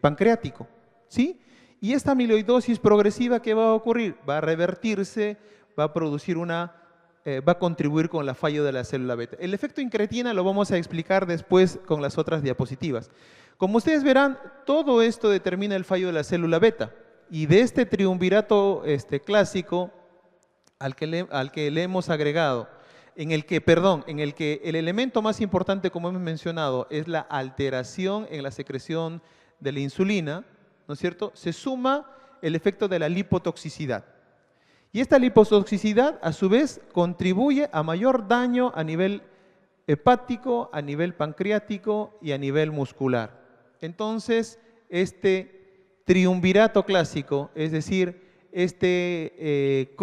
pancreático, ¿sí? Y esta amiloidosis progresiva, ¿qué va a ocurrir? Va a revertirse, va a producir va a contribuir con la falla de la célula beta. El efecto incretina lo vamos a explicar después con las otras diapositivas. Como ustedes verán, todo esto determina el fallo de la célula beta. Y de este triunvirato clásico al que le hemos agregado, en el que el elemento más importante, como hemos mencionado, es la alteración en la secreción de la insulina, ¿no es cierto?, se suma el efecto de la lipotoxicidad. Y esta lipotoxicidad, a su vez, contribuye a mayor daño a nivel hepático, a nivel pancreático y a nivel muscular. Entonces, este triunvirato clásico, es decir, este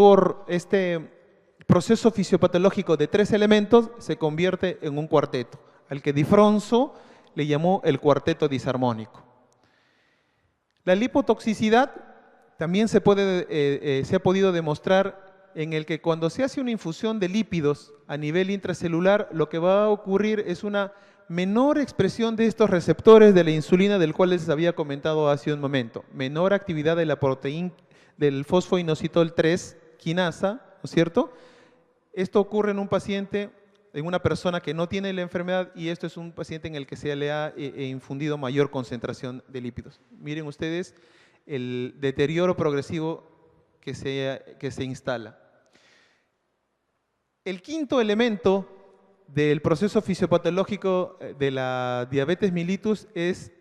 proceso fisiopatológico de 3 elementos, se convierte en un cuarteto, al que Di Fronzo le llamó el cuarteto disarmónico. La lipotoxicidad también se ha podido demostrar en el que cuando se hace una infusión de lípidos a nivel intracelular, lo que va a ocurrir es una menor expresión de estos receptores de la insulina del cual les había comentado hace un momento, menor actividad de la proteína del fosfoinositol 3 quinasa, ¿no es cierto? Esto ocurre en un paciente, en una persona que no tiene la enfermedad, y esto es un paciente en el que se le ha infundido mayor concentración de lípidos. Miren ustedes el deterioro progresivo que se instala. El quinto elemento del proceso fisiopatológico de la diabetes mellitus es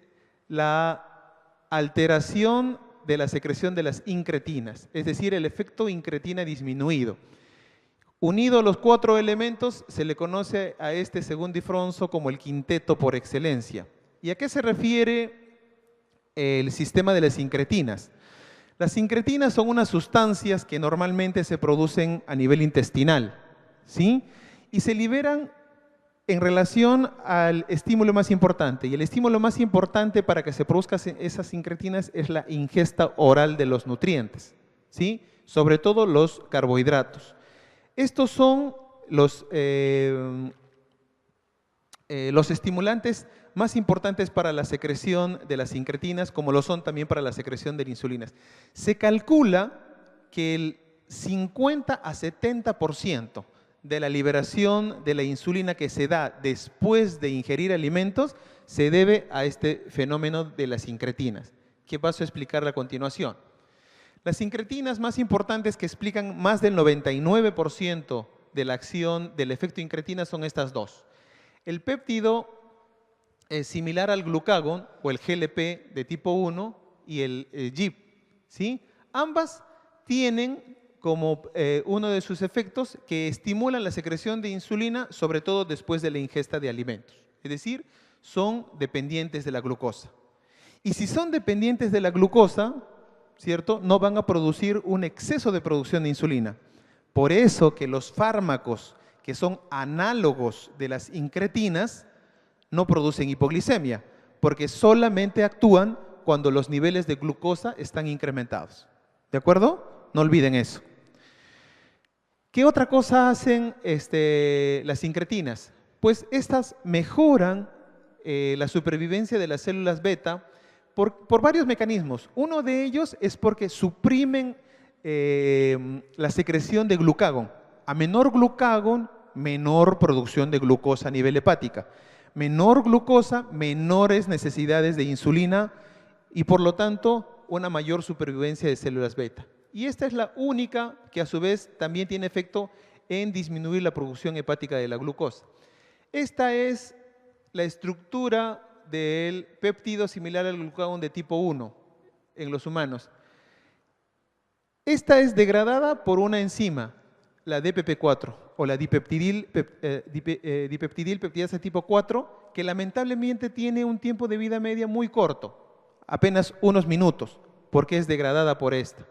la alteración de la secreción de las incretinas, es decir, el efecto incretina disminuido. Unido a los 4 elementos, se le conoce a este, según Di Fronzo, como el quinteto por excelencia. ¿Y a qué se refiere el sistema de las sincretinas? Las sincretinas son unas sustancias que normalmente se producen a nivel intestinal, ¿sí? Y se liberan en relación al estímulo más importante. Y el estímulo más importante para que se produzcan esas sincretinas es la ingesta oral de los nutrientes, ¿sí? Sobre todo los carbohidratos. Estos son los estimulantes más importantes para la secreción de las sincretinas, como lo son también para la secreción de la insulina. Se calcula que el 50 a 70% de la liberación de la insulina que se da después de ingerir alimentos se debe a este fenómeno de las sincretinas, que paso a explicar a continuación. Las sincretinas más importantes que explican más del 99% de la acción del efecto incretina son estas dos. El péptido similar al glucagón o el GLP de tipo 1 y el GIP, ¿sí? Ambas tienen como uno de sus efectos que estimulan la secreción de insulina, sobre todo después de la ingesta de alimentos. Es decir, son dependientes de la glucosa. Y si son dependientes de la glucosa, ¿cierto?, no van a producir un exceso de producción de insulina. Por eso que los fármacos que son análogos de las incretinas no producen hipoglicemia, porque solamente actúan cuando los niveles de glucosa están incrementados. ¿De acuerdo? No olviden eso. ¿Qué otra cosa hacen las incretinas? Pues estas mejoran la supervivencia de las células beta por varios mecanismos. Uno de ellos es porque suprimen la secreción de glucagón. A menor glucagón, menor producción de glucosa a nivel hepática. Menor glucosa, menores necesidades de insulina y por lo tanto una mayor supervivencia de células beta. Y esta es la única que a su vez también tiene efecto en disminuir la producción hepática de la glucosa. Esta es la estructura del péptido similar al glucagón de tipo 1 en los humanos. Esta es degradada por una enzima, la DPP4 o la dipeptidilpeptidasa tipo 4, que lamentablemente tiene un tiempo de vida media muy corto, apenas unos minutos, porque es degradada por esta.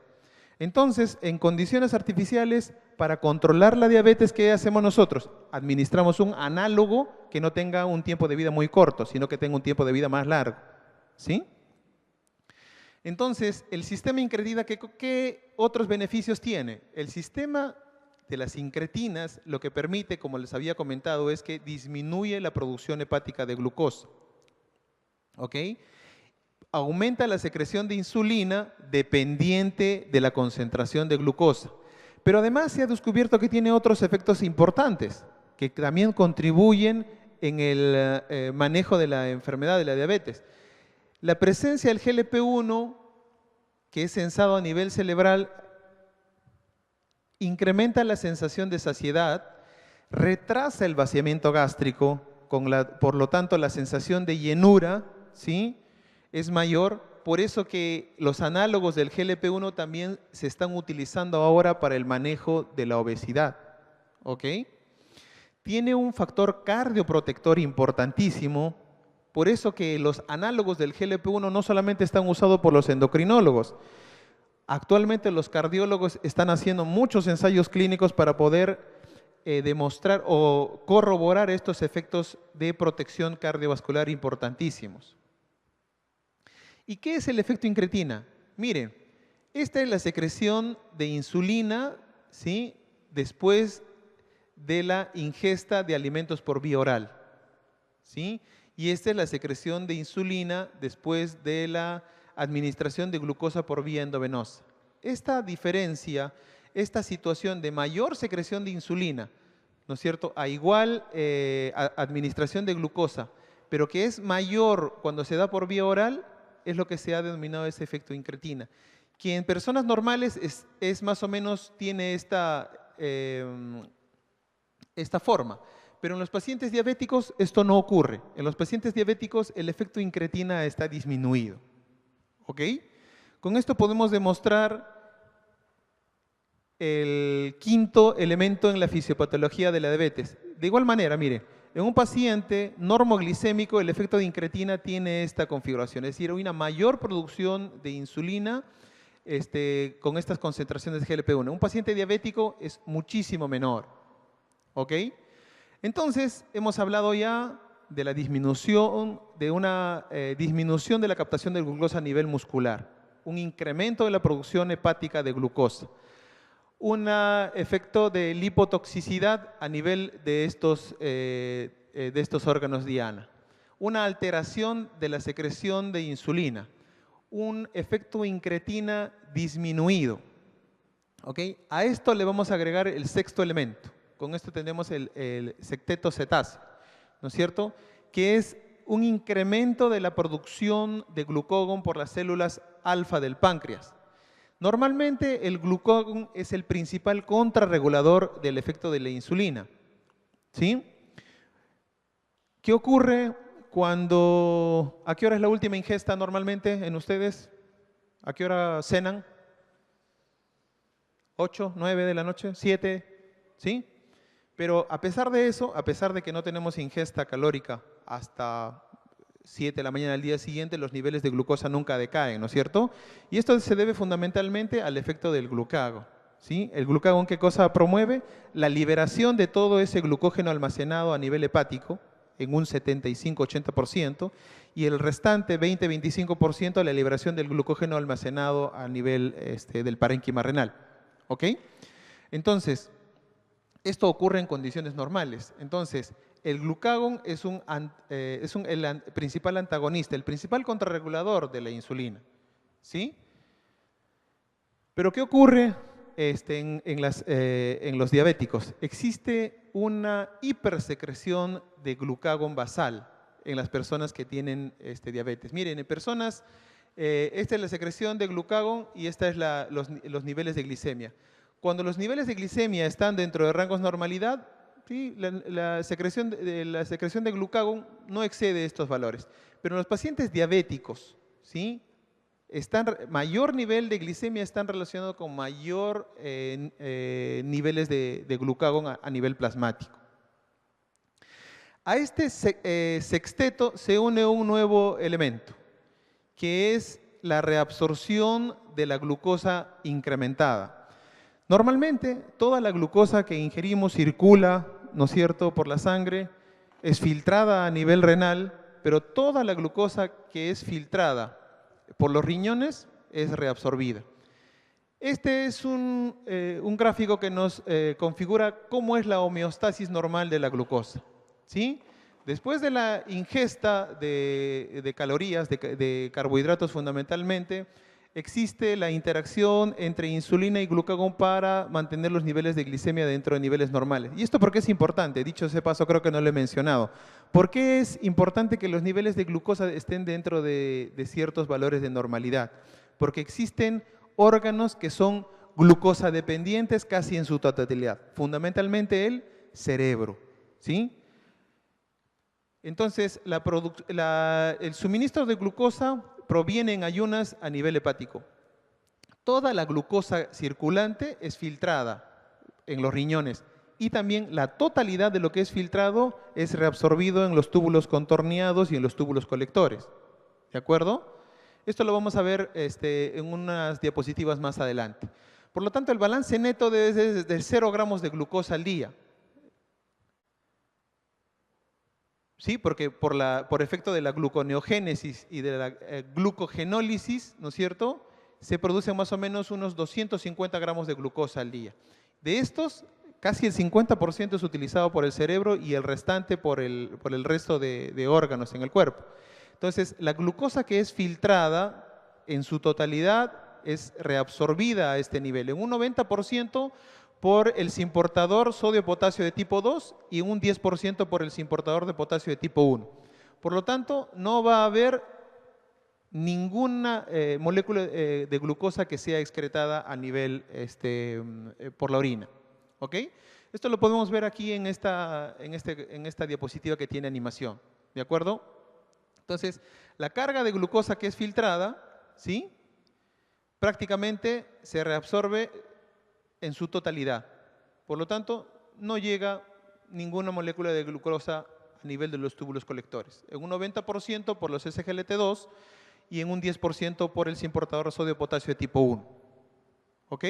Entonces, en condiciones artificiales, para controlar la diabetes, ¿qué hacemos nosotros? Administramos un análogo que no tenga un tiempo de vida muy corto, sino que tenga un tiempo de vida más largo, ¿sí? Entonces, el sistema incretina, ¿qué otros beneficios tiene? El sistema de las incretinas lo que permite, como les había comentado, es que disminuye la producción hepática de glucosa, ¿ok? Aumenta la secreción de insulina dependiente de la concentración de glucosa. Pero además se ha descubierto que tiene otros efectos importantes que también contribuyen en el manejo de la enfermedad de la diabetes. La presencia del GLP-1, que es sensado a nivel cerebral, incrementa la sensación de saciedad, retrasa el vaciamiento gástrico, por lo tanto la sensación de llenura, ¿sí?, es mayor. Por eso que los análogos del GLP-1 también se están utilizando ahora para el manejo de la obesidad, ¿ok? Tiene un factor cardioprotector importantísimo, por eso que los análogos del GLP-1 no solamente están usados por los endocrinólogos. Actualmente los cardiólogos están haciendo muchos ensayos clínicos para poder demostrar o corroborar estos efectos de protección cardiovascular importantísimos. ¿Y qué es el efecto incretina? Miren, esta es la secreción de insulina, ¿sí?, después de la ingesta de alimentos por vía oral, ¿sí? Y esta es la secreción de insulina después de la administración de glucosa por vía endovenosa. Esta diferencia, esta situación de mayor secreción de insulina, ¿no es cierto?, a igual administración de glucosa, pero que es mayor cuando se da por vía oral, es lo que se ha denominado ese efecto incretina, que en personas normales es más o menos, tiene esta forma, pero en los pacientes diabéticos esto no ocurre. En los pacientes diabéticos el efecto incretina está disminuido, ¿ok? Con esto podemos demostrar el quinto elemento en la fisiopatología de la diabetes. De igual manera, mire, en un paciente normoglicémico el efecto de incretina tiene esta configuración, es decir, una mayor producción de insulina con estas concentraciones de GLP-1. Un paciente diabético es muchísimo menor, ¿ok? Entonces, hemos hablado ya de la disminución, de una disminución de la captación de glucosa a nivel muscular, un incremento de la producción hepática de glucosa, un efecto de lipotoxicidad a nivel de estos órganos diana, una alteración de la secreción de insulina, un efecto incretina disminuido. ¿Ok? A esto le vamos a agregar el sexto elemento. Con esto tenemos el secteto cetáceo, ¿no es cierto? Que es un incremento de la producción de glucagón por las células alfa del páncreas. Normalmente el glucagón es el principal contrarregulador del efecto de la insulina. ¿Sí? ¿Qué ocurre cuando... ¿A qué hora es la última ingesta normalmente en ustedes? ¿A qué hora cenan? ¿8, 9 de la noche? ¿7? ¿Sí? Pero a pesar de eso, a pesar de que no tenemos ingesta calórica hasta 7 de la mañana del día siguiente, los niveles de glucosa nunca decaen, ¿no es cierto? Y esto se debe fundamentalmente al efecto del glucagón. ¿Sí? El glucagón, ¿qué cosa promueve? La liberación de todo ese glucógeno almacenado a nivel hepático, en un 75-80%, y el restante 20-25% la liberación del glucógeno almacenado a nivel del parénquima renal. ¿Ok? Entonces, esto ocurre en condiciones normales. Entonces, el glucagón es el principal antagonista, el principal contrarregulador de la insulina. ¿Sí? Pero ¿qué ocurre en los diabéticos? Existe una hipersecreción de glucagón basal en las personas que tienen diabetes. Miren, en personas, esta es la secreción de glucagón y esta es los niveles de glicemia. Cuando los niveles de glicemia están dentro de rangos de normalidad, ¿sí? la secreción de glucagón no excede estos valores. Pero en los pacientes diabéticos, ¿sí? Mayor nivel de glicemia están relacionados con mayor niveles de glucagón a nivel plasmático. A este sexteto se une un nuevo elemento, que es la reabsorción de la glucosa incrementada. Normalmente, toda la glucosa que ingerimos circula, ¿no es cierto?, por la sangre, es filtrada a nivel renal, pero toda la glucosa que es filtrada por los riñones es reabsorbida. Este es un gráfico que nos configura cómo es la homeostasis normal de la glucosa. ¿Sí? Después de la ingesta de calorías, de carbohidratos fundamentalmente, existe la interacción entre insulina y glucagón para mantener los niveles de glicemia dentro de niveles normales. ¿Y esto por qué es importante? Dicho ese paso, creo que no lo he mencionado. ¿Por qué es importante que los niveles de glucosa estén dentro de ciertos valores de normalidad? Porque existen órganos que son glucosa dependientes casi en su totalidad, fundamentalmente el cerebro. ¿Sí? Entonces, el suministro de glucosa proviene en ayunas a nivel hepático. Toda la glucosa circulante es filtrada en los riñones y también la totalidad de lo que es filtrado es reabsorbido en los túbulos contorneados y en los túbulos colectores. ¿De acuerdo? Esto lo vamos a ver en unas diapositivas más adelante. Por lo tanto, el balance neto debe ser de 0 gramos de glucosa al día. ¿Sí? Porque por efecto de la gluconeogénesis y de la glucogenólisis, ¿no es cierto?, se producen más o menos unos 250 gramos de glucosa al día. De estos, casi el 50% es utilizado por el cerebro y el restante por el resto de órganos en el cuerpo. Entonces, la glucosa que es filtrada en su totalidad es reabsorbida a este nivel, en un 90% por el simportador sodio-potasio de tipo 2 y un 10% por el simportador de potasio de tipo 1. Por lo tanto, no va a haber ninguna molécula de glucosa que sea excretada a nivel por la orina. ¿Ok? Esto lo podemos ver aquí en esta diapositiva que tiene animación. ¿De acuerdo? Entonces, la carga de glucosa que es filtrada, ¿sí?, prácticamente se reabsorbe en su totalidad. Por lo tanto, no llega ninguna molécula de glucosa a nivel de los túbulos colectores. En un 90% por los SGLT2 y en un 10% por el simportador sodio-potasio de tipo 1. ¿Ok?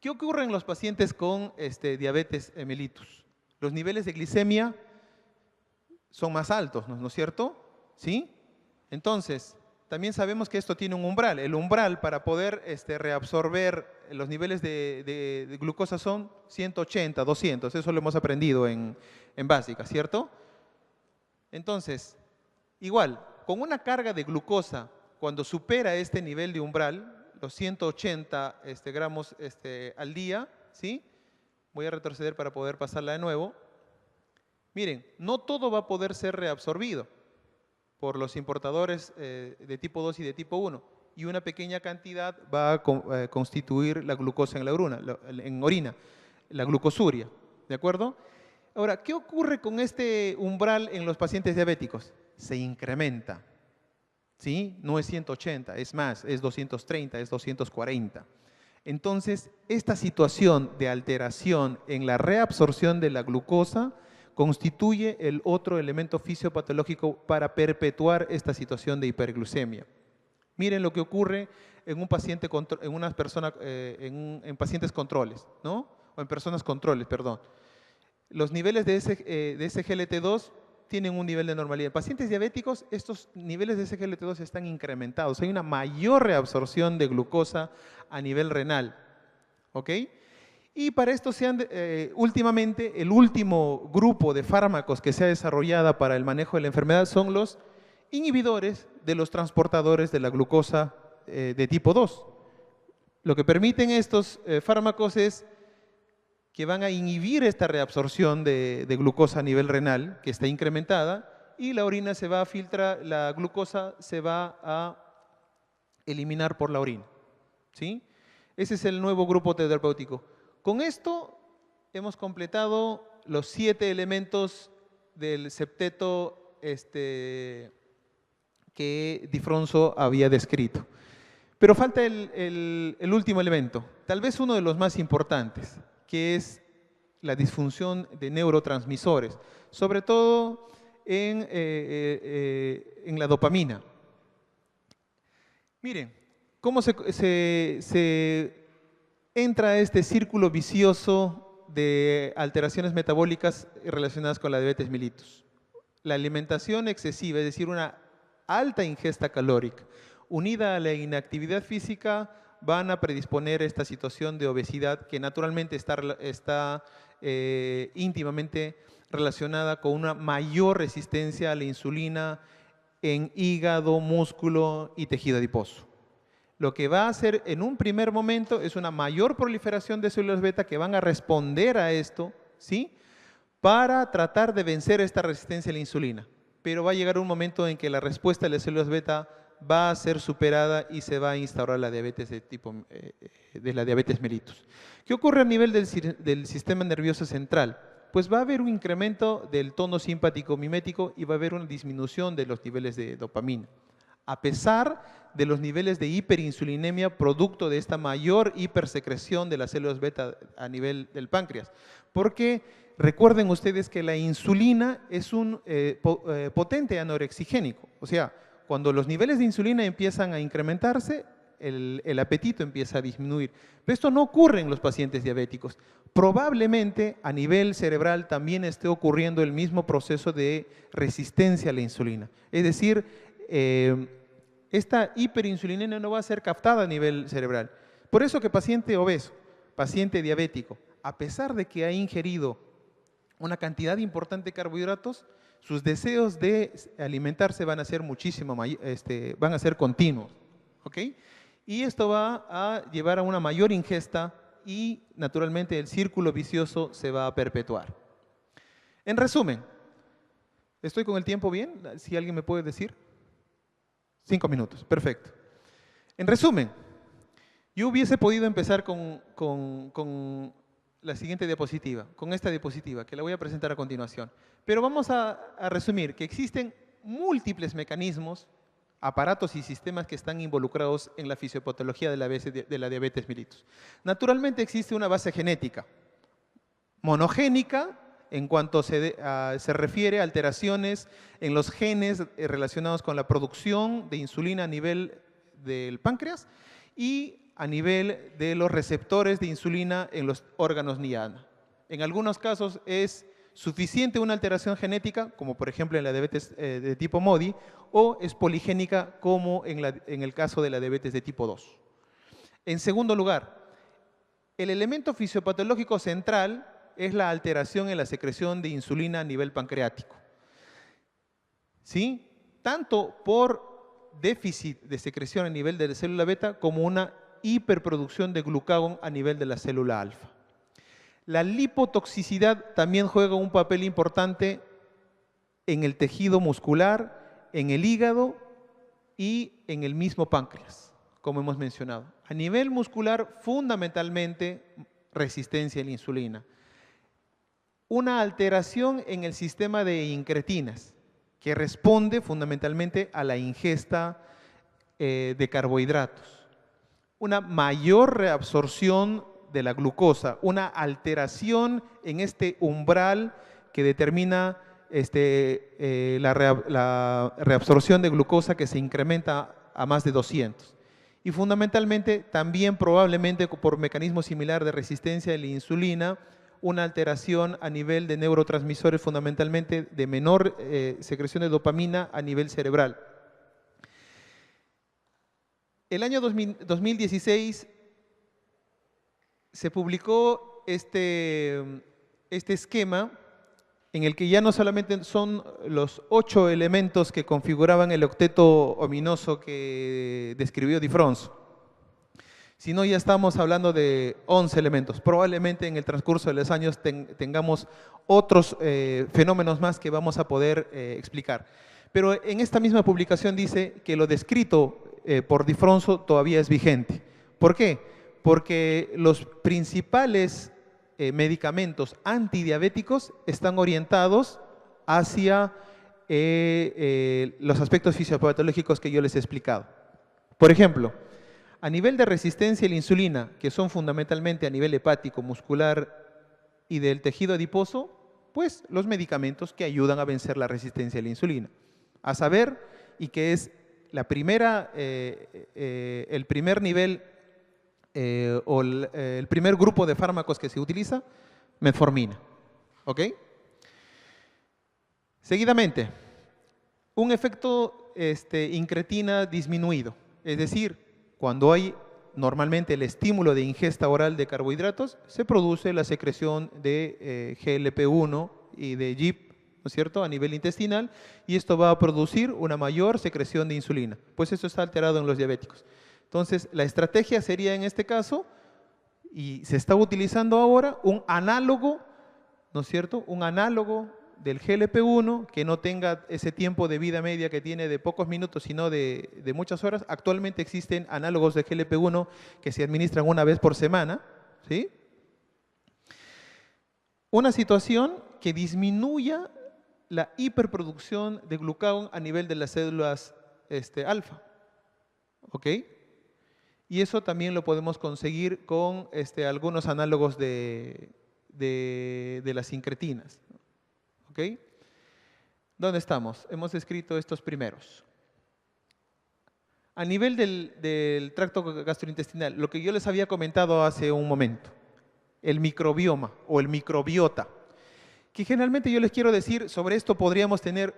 ¿Qué ocurre en los pacientes con diabetes mellitus? Los niveles de glicemia son más altos, ¿no es cierto? ¿Sí? Entonces, también sabemos que esto tiene un umbral. El umbral para poder reabsorber los niveles de glucosa son 180, 200. Eso lo hemos aprendido en básica, ¿cierto? Entonces, igual, con una carga de glucosa, cuando supera este nivel de umbral, los 180 gramos al día, ¿sí? Voy a retroceder para poder pasarla de nuevo. Miren, no todo va a poder ser reabsorbido por los importadores de tipo 2 y de tipo 1, y una pequeña cantidad va a constituir la glucosa en la orina, la glucosuria, ¿de acuerdo? Ahora, ¿qué ocurre con este umbral en los pacientes diabéticos? Se incrementa, ¿sí? No es 180, es más, es 230, es 240. Entonces, esta situación de alteración en la reabsorción de la glucosa constituye el otro elemento fisiopatológico para perpetuar esta situación de hiperglucemia. Miren lo que ocurre en un paciente, en unas personas, en pacientes controles, ¿no? O en personas controles, perdón. Los niveles de SGLT2 tienen un nivel de normalidad. En pacientes diabéticos, estos niveles de SGLT2 están incrementados. Hay una mayor reabsorción de glucosa a nivel renal, ¿ok? Y para esto últimamente, el último grupo de fármacos que se ha desarrollado para el manejo de la enfermedad son los inhibidores de los transportadores de la glucosa de tipo 2. Lo que permiten estos fármacos es que van a inhibir esta reabsorción de glucosa a nivel renal, que está incrementada, y la orina se va a filtrar, la glucosa se va a eliminar por la orina, ¿sí? Ese es el nuevo grupo terapéutico. Con esto hemos completado los 7 elementos del septeto que Difronzo había descrito. Pero falta el último elemento, tal vez uno de los más importantes, que es la disfunción de neurotransmisores, sobre todo en la dopamina. Miren, cómo se entra a este círculo vicioso de alteraciones metabólicas relacionadas con la diabetes mellitus. La alimentación excesiva, es decir, una alta ingesta calórica, unida a la inactividad física, van a predisponer esta situación de obesidad que naturalmente está íntimamente relacionada con una mayor resistencia a la insulina en hígado, músculo y tejido adiposo. Lo que va a hacer en un primer momento es una mayor proliferación de células beta que van a responder a esto, ¿sí? Para tratar de vencer esta resistencia a la insulina. Pero va a llegar un momento en que la respuesta de las células beta va a ser superada y se va a instaurar la diabetes de la diabetes mellitus. ¿Qué ocurre a nivel del sistema nervioso central? Pues va a haber un incremento del tono simpático mimético y va a haber una disminución de los niveles de dopamina, a pesar de los niveles de hiperinsulinemia producto de esta mayor hipersecreción de las células beta a nivel del páncreas. Porque recuerden ustedes que la insulina es un potente anorexigénico. O sea, cuando los niveles de insulina empiezan a incrementarse, el apetito empieza a disminuir. Pero esto no ocurre en los pacientes diabéticos. Probablemente a nivel cerebral también esté ocurriendo el mismo proceso de resistencia a la insulina. Es decir, esta hiperinsulinemia no va a ser captada a nivel cerebral. Por eso que paciente obeso, paciente diabético, a pesar de que ha ingerido una cantidad importante de carbohidratos, sus deseos de alimentarse van a ser van a ser continuos, ¿ok? Y esto va a llevar a una mayor ingesta y naturalmente el círculo vicioso se va a perpetuar. En resumen, ¿estoy con el tiempo bien? Si alguien me puede decir. 5 minutos, perfecto. En resumen, yo hubiese podido empezar con la siguiente diapositiva, con esta diapositiva, que la voy a presentar a continuación. Pero vamos a resumir que existen múltiples mecanismos aparatos y sistemas que están involucrados en la fisiopatología de la diabetes mellitus. Naturalmente existe una base genética, monogénica, en cuanto se refiere a alteraciones en los genes relacionados con la producción de insulina a nivel del páncreas y a nivel de los receptores de insulina en los órganos NIADA. En algunos casos es suficiente una alteración genética, como por ejemplo en la diabetes de tipo MODY, o es poligénica, como en el caso de la diabetes de tipo 2. En segundo lugar, el elemento fisiopatológico central es la alteración en la secreción de insulina a nivel pancreático. ¿Sí? Tanto por déficit de secreción a nivel de la célula beta como una hiperproducción de glucagón a nivel de la célula alfa. La lipotoxicidad también juega un papel importante en el tejido muscular, en el hígado y en el mismo páncreas, como hemos mencionado. A nivel muscular, fundamentalmente, resistencia a la insulina. Una alteración en el sistema de incretinas, que responde fundamentalmente a la ingesta de carbohidratos. Una mayor reabsorción de la glucosa, una alteración en este umbral que determina la reabsorción de glucosa, que se incrementa a más de 200. Y fundamentalmente también probablemente por mecanismo similar de resistencia a la insulina, una alteración a nivel de neurotransmisores, fundamentalmente de menor secreción de dopamina a nivel cerebral. El año 2016 se publicó este esquema en el que ya no solamente son los 8 elementos que configuraban el octeto ominoso que describió Di Fronzo, sino ya estamos hablando de 11 elementos. Probablemente en el transcurso de los años tengamos otros fenómenos más que vamos a poder explicar. Pero en esta misma publicación dice que lo descrito por Di Fronzo todavía es vigente. ¿Por qué? Porque los principales medicamentos antidiabéticos están orientados hacia los aspectos fisiopatológicos que yo les he explicado. Por ejemplo, a nivel de resistencia a la insulina, que son fundamentalmente a nivel hepático, muscular y del tejido adiposo, pues los medicamentos que ayudan a vencer la resistencia a la insulina. A saber, y que es el primer nivel o el primer grupo de fármacos que se utiliza, metformina. ¿Ok? Seguidamente, un efecto incretina disminuido, es decir, cuando hay normalmente el estímulo de ingesta oral de carbohidratos, se produce la secreción de GLP-1 y de GIP, ¿no es cierto?, a nivel intestinal, y esto va a producir una mayor secreción de insulina. Pues eso está alterado en los diabéticos. Entonces, la estrategia sería en este caso, y se está utilizando ahora, un análogo, ¿no es cierto?, un análogo del GLP-1 que no tenga ese tiempo de vida media que tiene de pocos minutos, sino de muchas horas. Actualmente existen análogos de GLP-1 que se administran una vez por semana, ¿sí? Una situación que disminuya la hiperproducción de glucagón a nivel de las células alfa, ¿ok? Y eso también lo podemos conseguir con algunos análogos de las incretinas. ¿Ok? ¿Dónde estamos? Hemos escrito estos primeros. A nivel del tracto gastrointestinal, lo que yo les había comentado hace un momento, el microbioma o el microbiota, que generalmente yo les quiero decir, sobre esto podríamos tener,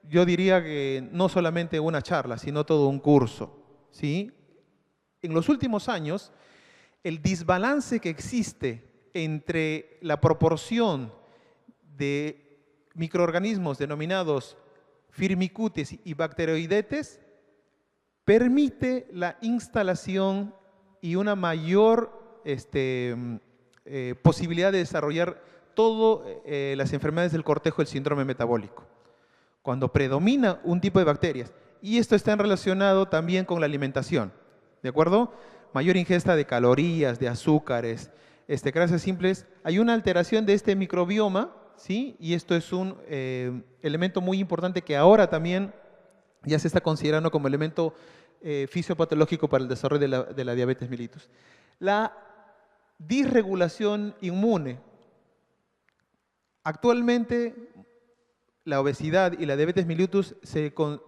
yo diría que no solamente una charla, sino todo un curso, ¿sí? En los últimos años, el desbalance que existe entre la proporción de microorganismos denominados firmicutes y bacteroidetes permite la instalación y una mayor posibilidad de desarrollar todas las enfermedades del cortejo del síndrome metabólico, cuando predomina un tipo de bacterias. Y esto está relacionado también con la alimentación, ¿de acuerdo? Mayor ingesta de calorías, de azúcares, grasas simples. Hay una alteración de este microbioma, ¿sí? Y esto es un elemento muy importante que ahora también ya se está considerando como elemento fisiopatológico para el desarrollo de la diabetes mellitus. La disregulación inmune. Actualmente, la obesidad y la diabetes mellitus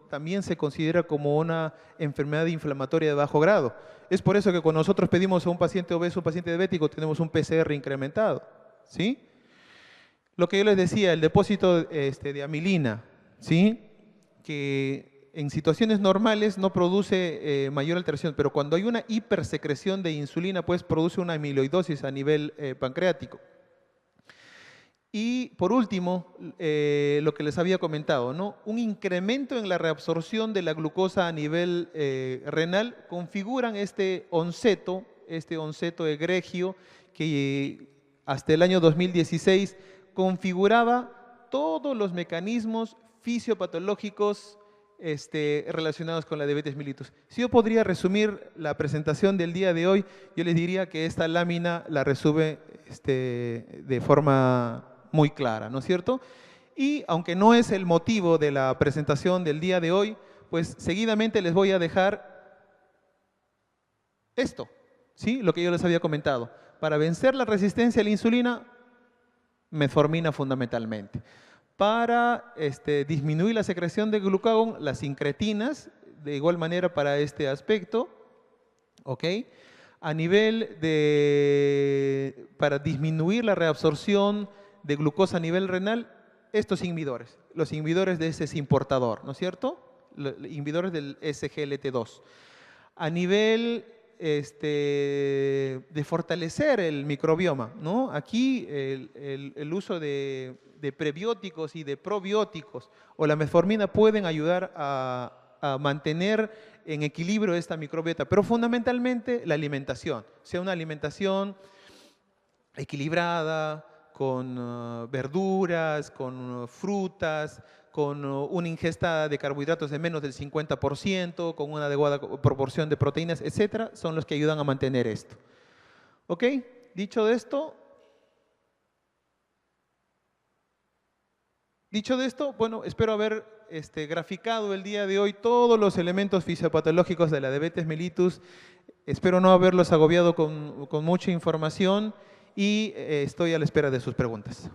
también se considera como una enfermedad inflamatoria de bajo grado. Es por eso que cuando nosotros pedimos a un paciente obeso, un paciente diabético, tenemos un PCR incrementado, ¿sí? Lo que yo les decía, el depósito de amilina, ¿sí? Que en situaciones normales no produce mayor alteración, pero cuando hay una hipersecreción de insulina, pues produce una amiloidosis a nivel pancreático. Y por último, lo que les había comentado, ¿no? Un incremento en la reabsorción de la glucosa a nivel renal configuran este onceto egregio que hasta el año 2016 configuraba todos los mecanismos fisiopatológicos relacionados con la diabetes mellitus. Si yo podría resumir la presentación del día de hoy, yo les diría que esta lámina la resume de forma muy clara, ¿no es cierto? Y aunque no es el motivo de la presentación del día de hoy, pues seguidamente les voy a dejar esto, ¿sí? Lo que yo les había comentado. Para vencer la resistencia a la insulina, metformina fundamentalmente. Para disminuir la secreción de glucagón, las incretinas, de igual manera para este aspecto, ¿ok? A nivel para disminuir la reabsorción de glucosa a nivel renal, estos inhibidores, los inhibidores de ese importador, ¿no es cierto? Los inhibidores del SGLT2. A nivel de fortalecer el microbioma, ¿no? Aquí el uso de prebióticos y de probióticos o la metformina pueden ayudar a mantener en equilibrio esta microbiota, pero fundamentalmente la alimentación, sea una alimentación equilibrada, con verduras, con frutas, con una ingesta de carbohidratos de menos del 50%, con una adecuada proporción de proteínas, etcétera, son los que ayudan a mantener esto. ¿Ok? Dicho esto, bueno, espero haber graficado el día de hoy todos los elementos fisiopatológicos de la diabetes mellitus. Espero no haberlos agobiado con mucha información y estoy a la espera de sus preguntas.